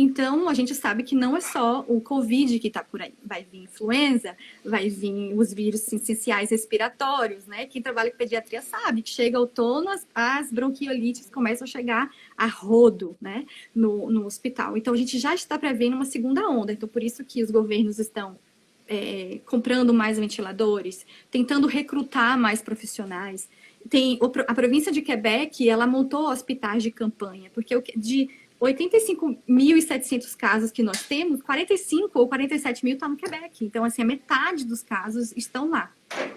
Então, a gente sabe que não é só o Covid que está por aí. Vai vir influenza, vai vir os vírus essenciais respiratórios, né? Quem trabalha com pediatria sabe que chega outono, as bronquiolites começam a chegar a rodo, né? No hospital. Então, a gente já está prevendo uma segunda onda. Então, por isso que os governos estão comprando mais ventiladores, tentando recrutar mais profissionais. A província de Quebec, ela montou hospitais de campanha, porque de 85.700 casos que nós temos, 45 ou 47 mil está no Quebec. Então, assim, a metade dos casos estão lá.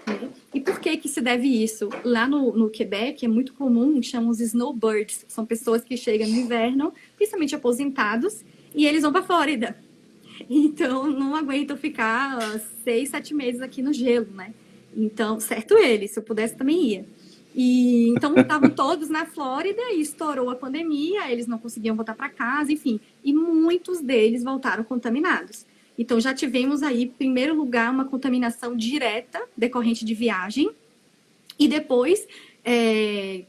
Né? E por que se deve isso? Lá no Quebec é muito comum, chamam os snowbirds. São pessoas que chegam no inverno, principalmente aposentados, e eles vão para a Flórida. Então, não aguentam ficar 6, 7 meses aqui no gelo, né? Então, certo eles, se eu pudesse também ia. E então estavam todos na Flórida e estourou a pandemia, eles não conseguiam voltar para casa, enfim, e muitos deles voltaram contaminados. Então já tivemos aí, em primeiro lugar, uma contaminação direta decorrente de viagem e depois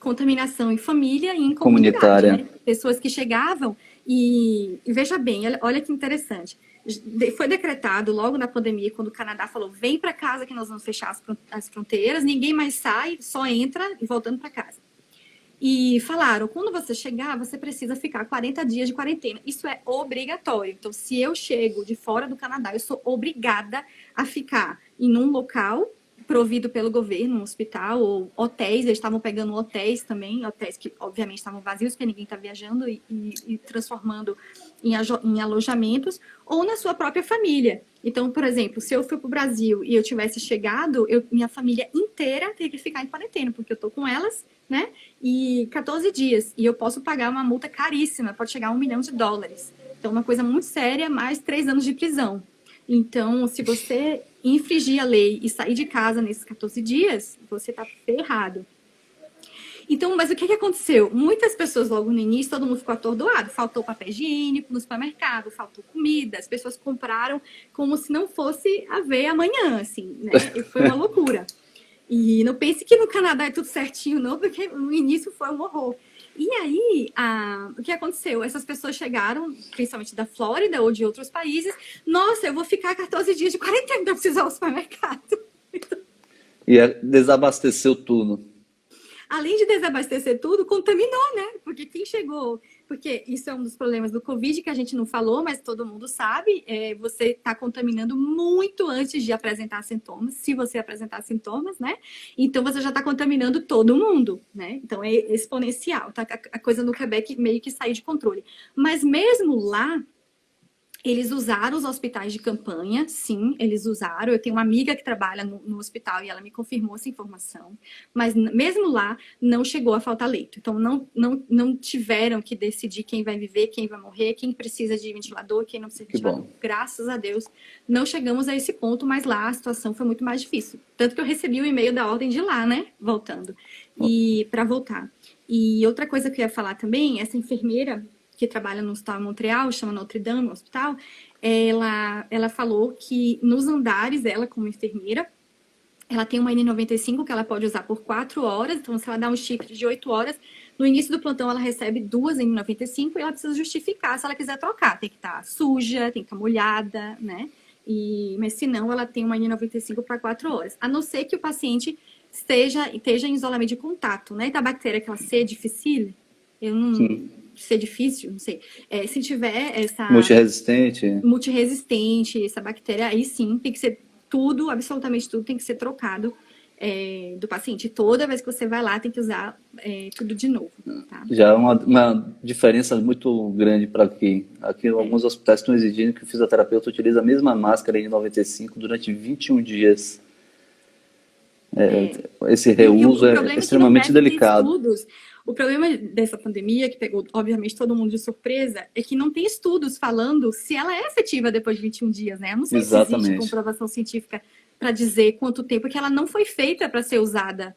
contaminação em família e em comunidade, né? Pessoas que chegavam e veja bem, olha que interessante. Foi decretado logo na pandemia, quando o Canadá falou, vem para casa que nós vamos fechar as fronteiras, ninguém mais sai, só entra e voltando para casa. E falaram, quando você chegar, você precisa ficar 40 dias de quarentena. Isso é obrigatório. Então, se eu chego de fora do Canadá, eu sou obrigada a ficar em um local provido pelo governo, um hospital, ou hotéis, eles estavam pegando hotéis também, hotéis que obviamente estavam vazios, porque ninguém está viajando, e transformando em alojamentos, ou na sua própria família. Então, por exemplo, se eu fui para o Brasil e eu tivesse chegado, minha família inteira teria que ficar em quarentena, porque eu estou com elas, né? E 14 dias. E eu posso pagar uma multa caríssima, pode chegar a $1 milhão. Então, uma coisa muito séria, mais 3 anos de prisão. Então, se você infringir a lei e sair de casa nesses 14 dias, você está ferrado. Então, mas o que aconteceu? Muitas pessoas logo no início, todo mundo ficou atordoado. Faltou papel higiênico no supermercado, faltou comida. As pessoas compraram como se não fosse haver amanhã, assim, né? E foi uma loucura. E não pense que no Canadá é tudo certinho, não, porque no início foi um horror. E aí, o que aconteceu? Essas pessoas chegaram, principalmente da Flórida ou de outros países. Nossa, eu vou ficar 14 dias de quarentena, não preciso ir ao supermercado. E desabasteceu tudo. Além de desabastecer tudo, contaminou, né? Porque quem chegou... Porque isso é um dos problemas do Covid que a gente não falou, mas todo mundo sabe. Você está contaminando muito antes de apresentar sintomas, se você apresentar sintomas, né? Então, você já está contaminando todo mundo, né? Então, é exponencial, tá? A coisa no Quebec meio que saiu de controle. Mas mesmo lá, eles usaram os hospitais de campanha, sim, eles usaram. Eu tenho uma amiga que trabalha no hospital e ela me confirmou essa informação. Mas mesmo lá, não chegou a faltar leito. Então, não tiveram que decidir quem vai viver, quem vai morrer, quem precisa de ventilador, quem não precisa de ventilador. Graças a Deus, não chegamos a esse ponto, mas lá a situação foi muito mais difícil. Tanto que eu recebi o e-mail da ordem de lá, né? Voltando. E para voltar. E outra coisa que eu ia falar também, essa enfermeira que trabalha no hospital em Montreal, chama Notre Dame Hospital, ela falou que nos andares, ela como enfermeira, ela tem uma N95 que ela pode usar por 4 horas, então se ela dá um shift de 8 horas, no início do plantão ela recebe 2 N95 e ela precisa justificar se ela quiser trocar, tem que estar suja, tem que estar molhada, né? Mas se não, ela tem uma N95 para 4 horas, a não ser que o paciente esteja em isolamento de contato, né? Da bactéria que ela C. difficile, eu não... Sim. Ser difícil, não sei. Se tiver essa... Multiresistente, essa bactéria, aí sim, tem que ser tudo, absolutamente tudo, tem que ser trocado do paciente. Toda vez que você vai lá, tem que usar tudo de novo. Tá? Já é uma diferença muito grande para aqui. Aqui, alguns hospitais estão exigindo que o fisioterapeuta utilize a mesma máscara N95 durante 21 dias. Esse reuso é extremamente delicado. O problema dessa pandemia, que pegou, obviamente, todo mundo de surpresa, é que não tem estudos falando se ela é efetiva depois de 21 dias, né? Eu não sei se existe comprovação científica para dizer quanto tempo, porque ela não foi feita para ser usada,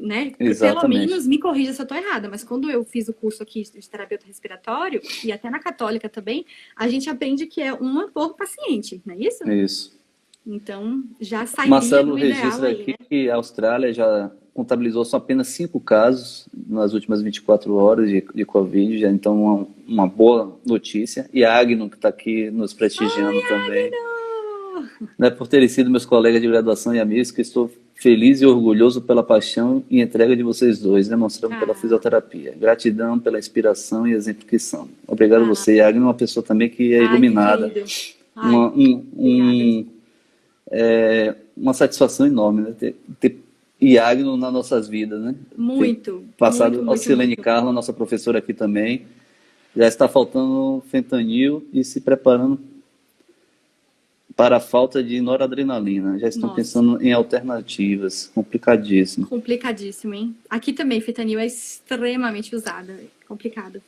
né? Pelo menos, me corrija se eu estou errada, mas quando eu fiz o curso aqui de terapeuta respiratório, e até na Católica também, a gente aprende que é uma por paciente, não é isso? Isso. Então, já sairia Marcelo do ideal registra aí, aqui, né? que a Austrália já contabilizou só apenas 5 casos nas últimas 24 horas de Covid, já, então uma boa notícia. E a Agno, que está aqui nos prestigiando também. Né, por terem sido meus colegas de graduação e amigos, que estou feliz e orgulhoso pela paixão e entrega de vocês dois, demonstrando pela fisioterapia. Gratidão pela inspiração e exemplificação. Obrigado a você. E a Agno é uma pessoa também que é iluminada. Uma satisfação enorme, né? Ter Iagno nas nossas vidas, né? Muito. Passado a Silene Carla, nossa professora aqui também, já está faltando fentanil e se preparando para a falta de noradrenalina. Já estão pensando em alternativas. Complicadíssimo. Complicadíssimo, hein? Aqui também, fentanil é extremamente usado. Complicado.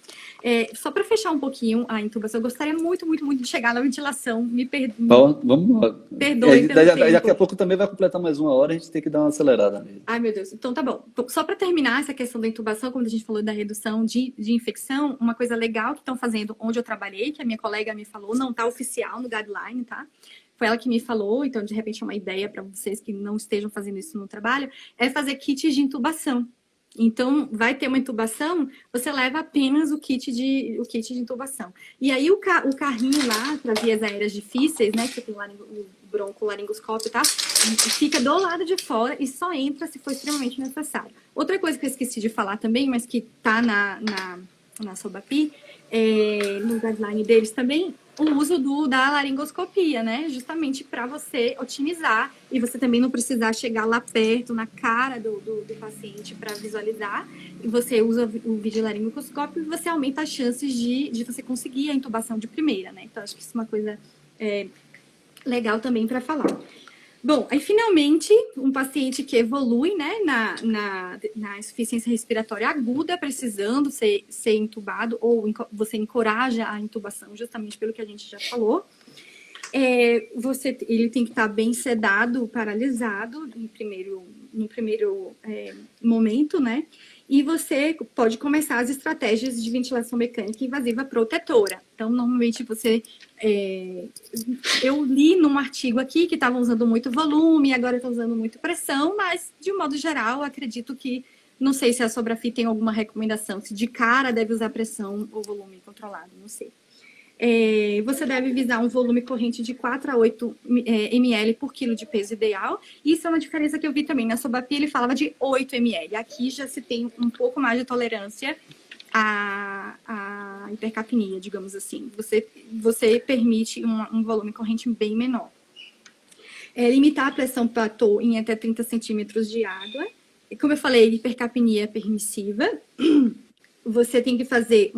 Só para fechar um pouquinho a intubação, eu gostaria muito, muito, muito de chegar na ventilação. Me perdoe. Vamos lá. Perdoe pelo tempo. Daqui a pouco também vai completar mais 1 hora, a gente tem que dar uma acelerada mesmo. Ai, meu Deus. Então tá bom. Só para terminar essa questão da intubação, como a gente falou da redução de infecção, uma coisa legal que estão fazendo onde eu trabalhei, que a minha colega me falou, não tá oficial no guideline, tá? Foi ela que me falou, então de repente é uma ideia para vocês que não estejam fazendo isso no trabalho, é fazer kits de intubação. Então, vai ter uma intubação, você leva apenas o kit de intubação. E aí, o carrinho lá, para vias aéreas difíceis, né, que tem o broncolaringoscópio e tal, fica do lado de fora e só entra se for extremamente necessário. Outra coisa que eu esqueci de falar também, mas que tá na Sobapi, no guideline deles também, o uso da laringoscopia, né? Justamente para você otimizar e você também não precisar chegar lá perto, na cara do paciente para visualizar. E você usa o videolaringoscópio e você aumenta as chances de você conseguir a intubação de primeira, né? Então, acho que isso é uma coisa legal também para falar. Bom, aí finalmente, um paciente que evolui, né, na insuficiência respiratória aguda, precisando ser intubado, ou você encoraja a intubação, justamente pelo que a gente já falou. Ele tem que estar bem sedado, paralisado, no primeiro momento, né? E você pode começar as estratégias de ventilação mecânica invasiva protetora. Então, normalmente eu li num artigo aqui que estavam usando muito volume, agora estão usando muito pressão, mas, de um modo geral, acredito que, não sei se a Sobrafi tem alguma recomendação, se de cara deve usar pressão ou volume controlado, não sei. Você deve visar um volume corrente de 4 a 8 ml por quilo de peso ideal. Isso é uma diferença que eu vi também. Na Sobrafi ele falava de 8 ml. Aqui já se tem um pouco mais de tolerância à hipercapnia, digamos assim. Você permite um volume corrente bem menor. Limitar a pressão platô em até 30 centímetros de água. E como eu falei, hipercapnia permissiva. Você tem que fazer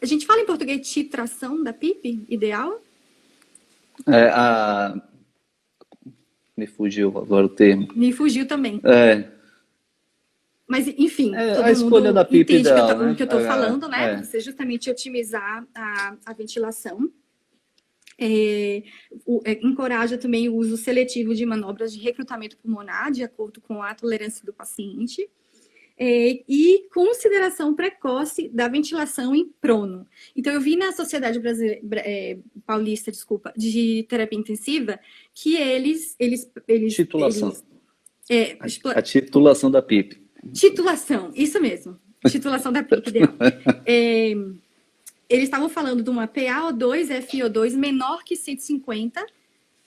a gente fala em português titração da PIP, ideal? Me fugiu agora o termo. Me fugiu também. Mas, enfim, todo a escolha mundo da PIP entende ideal, o que eu estou falando, né? É. Você justamente otimizar a ventilação. Encoraja também o uso seletivo de manobras de recrutamento pulmonar, de acordo com a tolerância do paciente. E consideração precoce da ventilação em prono. Então, eu vi na Sociedade Paulista, de Terapia Intensiva, que eles Titulação. A titulação da PIP. Titulação, isso mesmo. Titulação da PIP, ideal. Eles estavam falando de uma PaO2, FiO2 menor que 150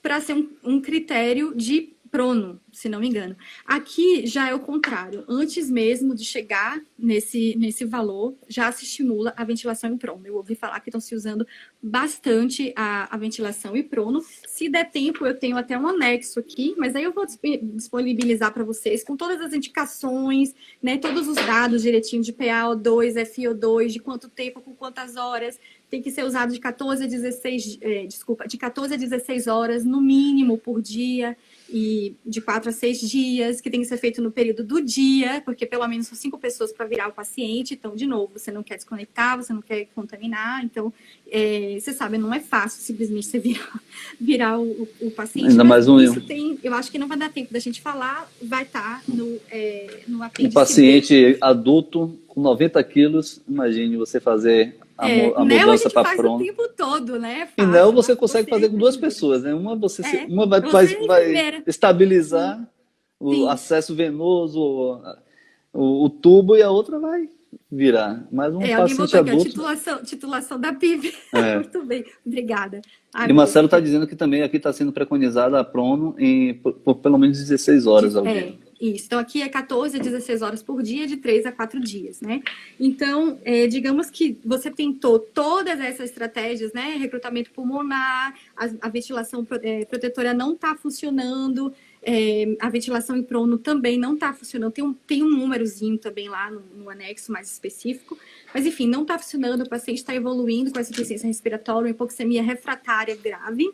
para ser um critério de prono, se não me engano. Aqui já é o contrário. Antes mesmo de chegar nesse valor, já se estimula a ventilação em prono. Eu ouvi falar que estão se usando bastante a ventilação em prono. Se der tempo, eu tenho até um anexo aqui, mas aí eu vou disponibilizar para vocês com todas as indicações, né, todos os dados direitinho de PaO2, FiO2, de quanto tempo, por quantas horas. Tem que ser usado de 14 a 16 horas, no mínimo, por dia, e de 4 a 6 dias, que tem que ser feito no período do dia, porque pelo menos são 5 pessoas para virar o paciente. Então, de novo, você não quer desconectar, você não quer contaminar. Então, você sabe, não é fácil simplesmente você virar o paciente. Ainda mais eu acho que não vai dar tempo da gente falar, vai estar no apêndice. Um paciente adulto com 90 quilos, imagine você fazer a mudança para prono. O tempo todo, né? E não, você consegue fazer com 2 pessoas, né? Uma vai estabilizar o acesso venoso, o tubo, e a outra vai virar. Mas paciente adulto... Titulação da PIB. Muito bem, obrigada. E o Marcelo está dizendo que também aqui está sendo preconizada a prono por pelo menos 16 horas ao dia. Isso. Então, aqui é 14 a 16 horas por dia, de 3 a 4 dias, né? Então, digamos que você tentou todas essas estratégias, né? Recrutamento pulmonar, a ventilação protetora não está funcionando, a ventilação em prono também não está funcionando. Tem um númerozinho também lá no anexo mais específico. Mas, enfim, não está funcionando, o paciente está evoluindo com essa insuficiência respiratória, uma hipoxemia refratária grave.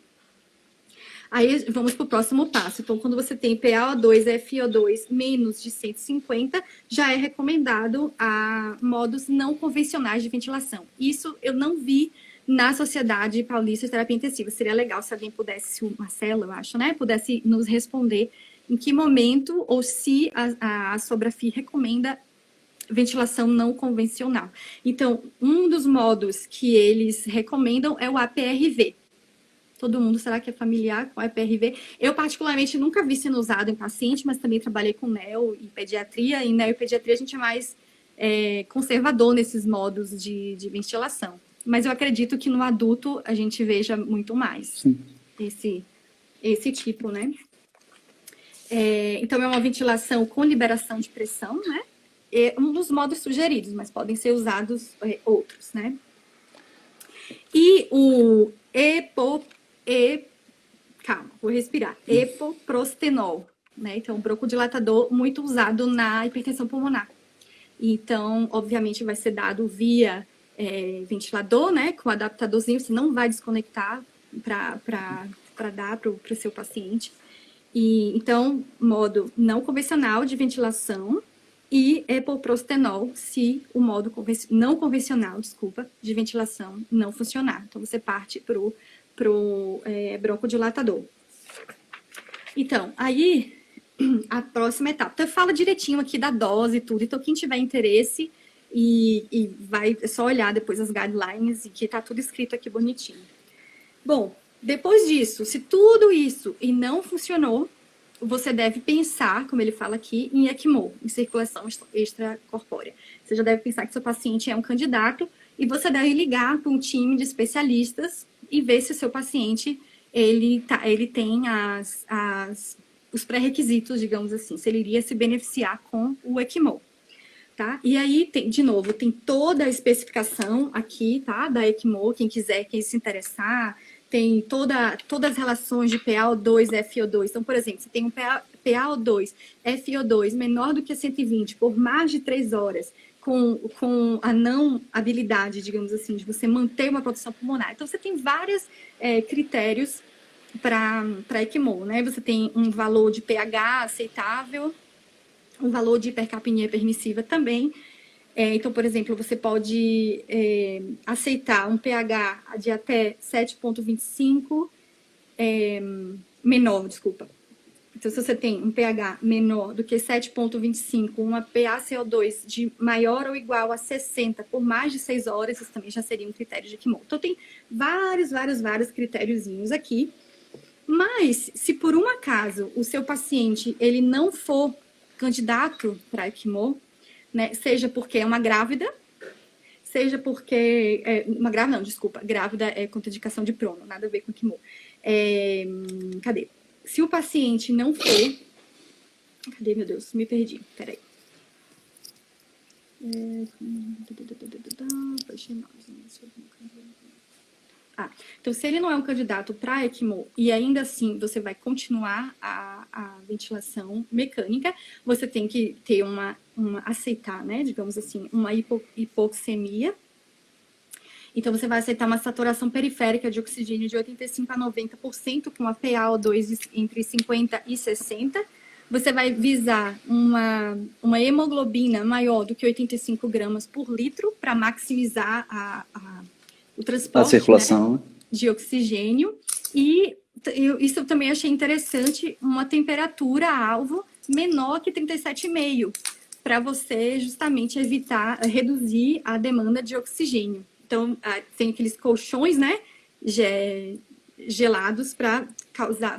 Aí vamos para o próximo passo. Então, quando você tem PaO2 e FiO2 menos de 150, já é recomendado a modos não convencionais de ventilação. Isso eu não vi na Sociedade Paulista de Terapia Intensiva. Seria legal se alguém pudesse, se o Marcelo, eu acho, né, pudesse nos responder em que momento ou se a Sobrafi recomenda ventilação não convencional. Então, um dos modos que eles recomendam é o APRV. Todo mundo, será que é familiar com a EPRV? Eu, particularmente, nunca vi sendo usado em paciente, mas também trabalhei com neo e pediatria. E neo e pediatria a gente é mais conservador nesses modos de ventilação. Mas eu acredito que no adulto a gente veja muito mais esse tipo, né? Então, é uma ventilação com liberação de pressão, né? É um dos modos sugeridos, mas podem ser usados outros, né? E epo, e, calma, vou respirar. Epoprostenol, né? Então, um broncodilatador muito usado na hipertensão pulmonar. Então, obviamente, vai ser dado via ventilador, né? Com adaptadorzinho, você não vai desconectar para dar para o seu paciente. E, então, modo não convencional de ventilação e epoprostenol se o modo não convencional, desculpa, de ventilação não funcionar. Então, você parte pro broncodilatador. Então, aí, a próxima etapa. Então, fala direitinho aqui da dose e tudo. Então, quem tiver interesse e vai só olhar depois as guidelines e que tá tudo escrito aqui bonitinho. Bom, depois disso, se tudo isso e não funcionou, você deve pensar, como ele fala aqui, em ECMO, em circulação extracorpórea. Você já deve pensar que seu paciente é um candidato e você deve ligar para um time de especialistas e ver se o seu paciente ele tem os pré-requisitos, digamos assim, se ele iria se beneficiar com o ECMO. Tá? E aí, de novo, tem toda a especificação aqui, tá? Da ECMO, quem se interessar, tem todas as relações de PaO2 e FiO2. Então, por exemplo, você tem um PaO2, FiO2 menor do que 120 por mais de 3 horas, com a não habilidade, digamos assim, de você manter uma proteção pulmonar. Então, você tem vários critérios para ECMO, né? Você tem um valor de pH aceitável, um valor de hipercapnia permissiva também. Então, por exemplo, você pode aceitar um pH de até 7,25 menor, desculpa. Então, se você tem um pH menor do que 7,25, uma PaCO2 de maior ou igual a 60 por mais de 6 horas, isso também já seria um critério de ECMO. Então, tem vários critériozinhos aqui. Mas, se por um acaso o seu paciente ele não for candidato para ECMO, né, seja porque é uma grávida, seja porque... uma grávida não, desculpa. Grávida é contraindicação de prono, nada a ver com ECMO. Cadê? Se o paciente não for... Cadê, meu Deus? Me perdi. Peraí. Então, se ele não é um candidato para ECMO e ainda assim você vai continuar a ventilação mecânica, você tem que ter aceitar, né, digamos assim, uma hipoxemia. Então, você vai aceitar uma saturação periférica de oxigênio de 85% a 90% com a PaO2 entre 50 e 60. Você vai visar uma hemoglobina maior do que 85 gramas por litro para maximizar o transporte, A circulação, né? De oxigênio. E isso eu também achei interessante, uma temperatura-alvo menor que 37,5, para você justamente reduzir a demanda de oxigênio. Então, tem aqueles colchões, né, gelados para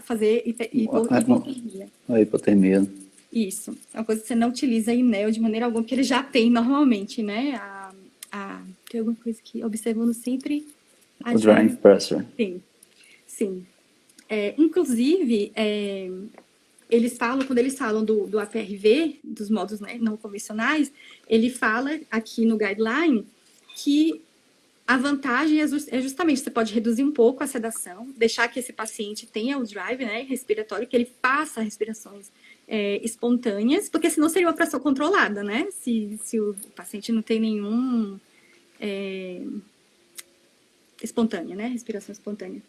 fazer hipotermia. A hipotermia. Isso. É uma coisa que você não utiliza INEO de maneira alguma, porque ele já tem normalmente, né? Tem alguma coisa aqui, observando sempre... O drying pressure. Sim. Inclusive, quando eles falam do APRV, dos modos, né, não convencionais, ele fala aqui no guideline que a vantagem é justamente, você pode reduzir um pouco a sedação, deixar que esse paciente tenha o drive, né, respiratório, que ele faça respirações espontâneas, porque senão seria uma pressão controlada, né? Se o paciente não tem nenhum... espontânea, né? Respiração espontânea.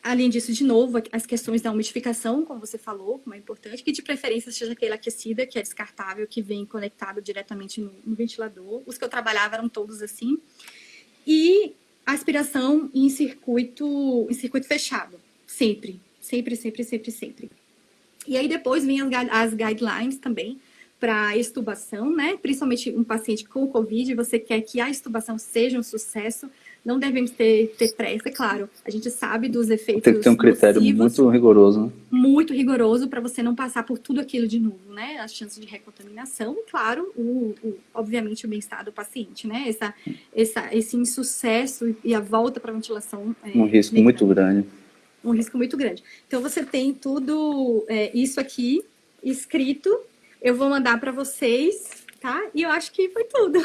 Além disso, de novo, as questões da umidificação, como você falou, como é importante, que de preferência seja aquela aquecida, que é descartável, que vem conectado diretamente no ventilador. Os que eu trabalhava eram todos assim. E aspiração em circuito fechado. Sempre. E aí depois vem as guidelines também para extubação, né? Principalmente um paciente com Covid, você quer que a extubação seja um sucesso. Não devemos ter pressa, claro. A gente sabe dos efeitos tem que ter um critério nocivos, muito rigoroso, né? Muito rigoroso para você não passar por tudo aquilo de novo, né? As chances de recontaminação e, claro, obviamente, o bem-estar do paciente, né? Esse insucesso e a volta para a ventilação. Um risco muito grande. Um risco muito grande. Então, você tem tudo isso aqui escrito. Eu vou mandar para vocês, tá? E eu acho que foi tudo.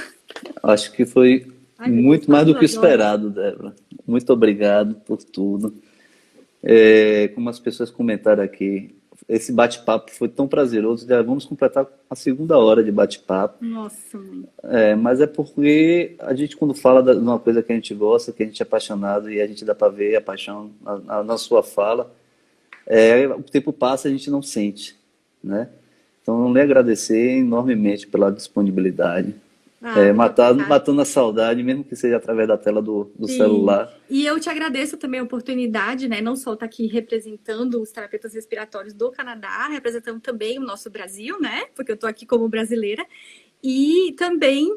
Acho que foi Ai, meu Deus, Muito mais do quantas que o horas? esperado, Débora. Muito obrigado por tudo. Como as pessoas comentaram aqui, esse bate-papo foi tão prazeroso, já vamos completar a segunda hora de bate-papo. Nossa, mãe. Mas é porque a gente, quando fala de uma coisa que a gente gosta, que a gente é apaixonado, e a gente dá para ver a paixão na sua fala, o tempo passa e a gente não sente, né? Então, lhe agradecer enormemente pela disponibilidade. Ah, muito obrigada. Matando a saudade, mesmo que seja através da tela do Sim. celular. E eu te agradeço também a oportunidade, né? Não só estar aqui representando os terapeutas respiratórios do Canadá, representando também o nosso Brasil, né? Porque eu estou aqui como brasileira. E também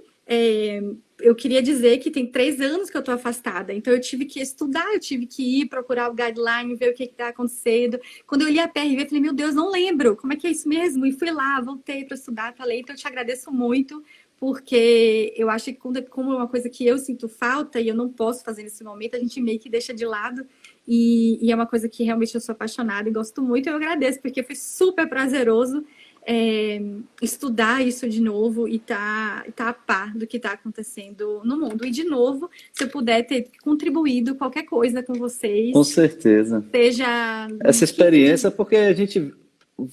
eu queria dizer que tem 3 anos que eu estou afastada, então eu tive que estudar, eu tive que ir procurar o guideline, ver o que está acontecendo. Quando eu li a PRV, eu falei, meu Deus, não lembro, como é que é isso mesmo? E fui lá, voltei para estudar, para ler, então eu te agradeço muito, porque eu acho que como é uma coisa que eu sinto falta e eu não posso fazer nesse momento, a gente meio que deixa de lado, e é uma coisa que realmente eu sou apaixonada e gosto muito, eu agradeço, porque foi super prazeroso estudar isso de novo e tá a par do que está acontecendo no mundo. E, de novo, se eu puder ter contribuído qualquer coisa com Com vocês, certeza. seja Essa no que experiência, porque a gente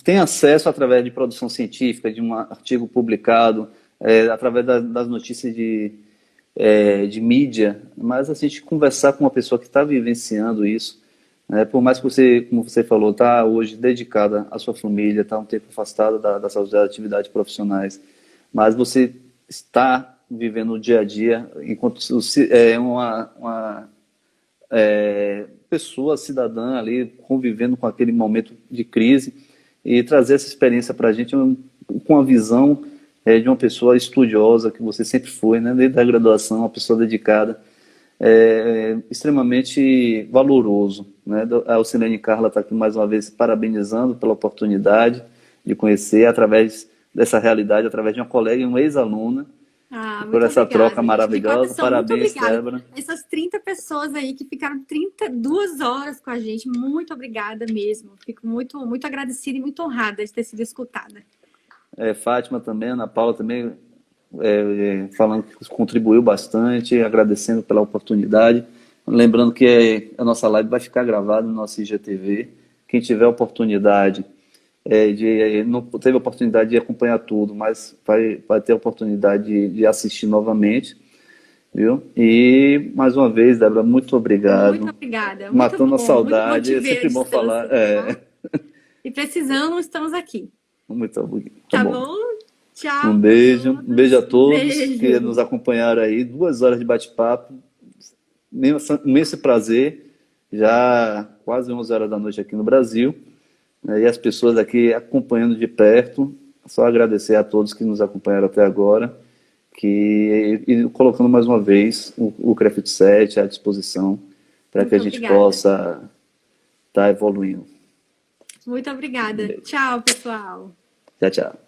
tem acesso através de produção científica, de um artigo publicado, através das notícias de mídia, mas a gente conversar com uma pessoa que está vivenciando isso, né, por mais que você, como você falou, está hoje dedicada à sua família, está um tempo afastada das suas atividades profissionais, mas você está vivendo o dia a dia enquanto uma pessoa cidadã ali convivendo com aquele momento de crise e trazer essa experiência para a gente com a visão de uma pessoa estudiosa que você sempre foi, né, desde a graduação, uma pessoa dedicada, extremamente valoroso, né? A Alcilene Carla está aqui mais uma vez parabenizando pela oportunidade de conhecer através dessa realidade, através de uma colega e uma ex-aluna, por muito essa troca obrigada, gente. De maravilhosa. coração, muito Parabéns, obrigada. Débora. Essas 30 pessoas aí que ficaram 32 horas com a gente, muito obrigada mesmo. Fico muito, muito agradecida e muito honrada de ter sido escutada. Fátima também, Ana Paula também, falando que contribuiu bastante, agradecendo pela oportunidade. Lembrando que a nossa live vai ficar gravada no nosso IGTV. Quem tiver oportunidade, não teve oportunidade de acompanhar tudo, mas vai ter oportunidade de assistir novamente. Viu? E, mais uma vez, Débora, muito obrigado. Muito obrigada. Muito Matando a bom. Muito bom saudade, te é ver à sempre bom falar. distância, tá? E precisando, estamos aqui. Muito tá Tá bom. bom? Um Tchau pra beijo a todos. todos que Beijo. nos acompanharam aí. 2 horas de bate-papo. Imenso prazer. Já quase 11 horas da noite aqui no Brasil, né? E as pessoas aqui acompanhando de perto. Só agradecer a todos que nos acompanharam até agora. E colocando mais uma vez o CREFIT 7 à disposição para que a Muito gente obrigada. possa estar evoluindo. Muito obrigada. Tchau, pessoal. Tchau, tchau.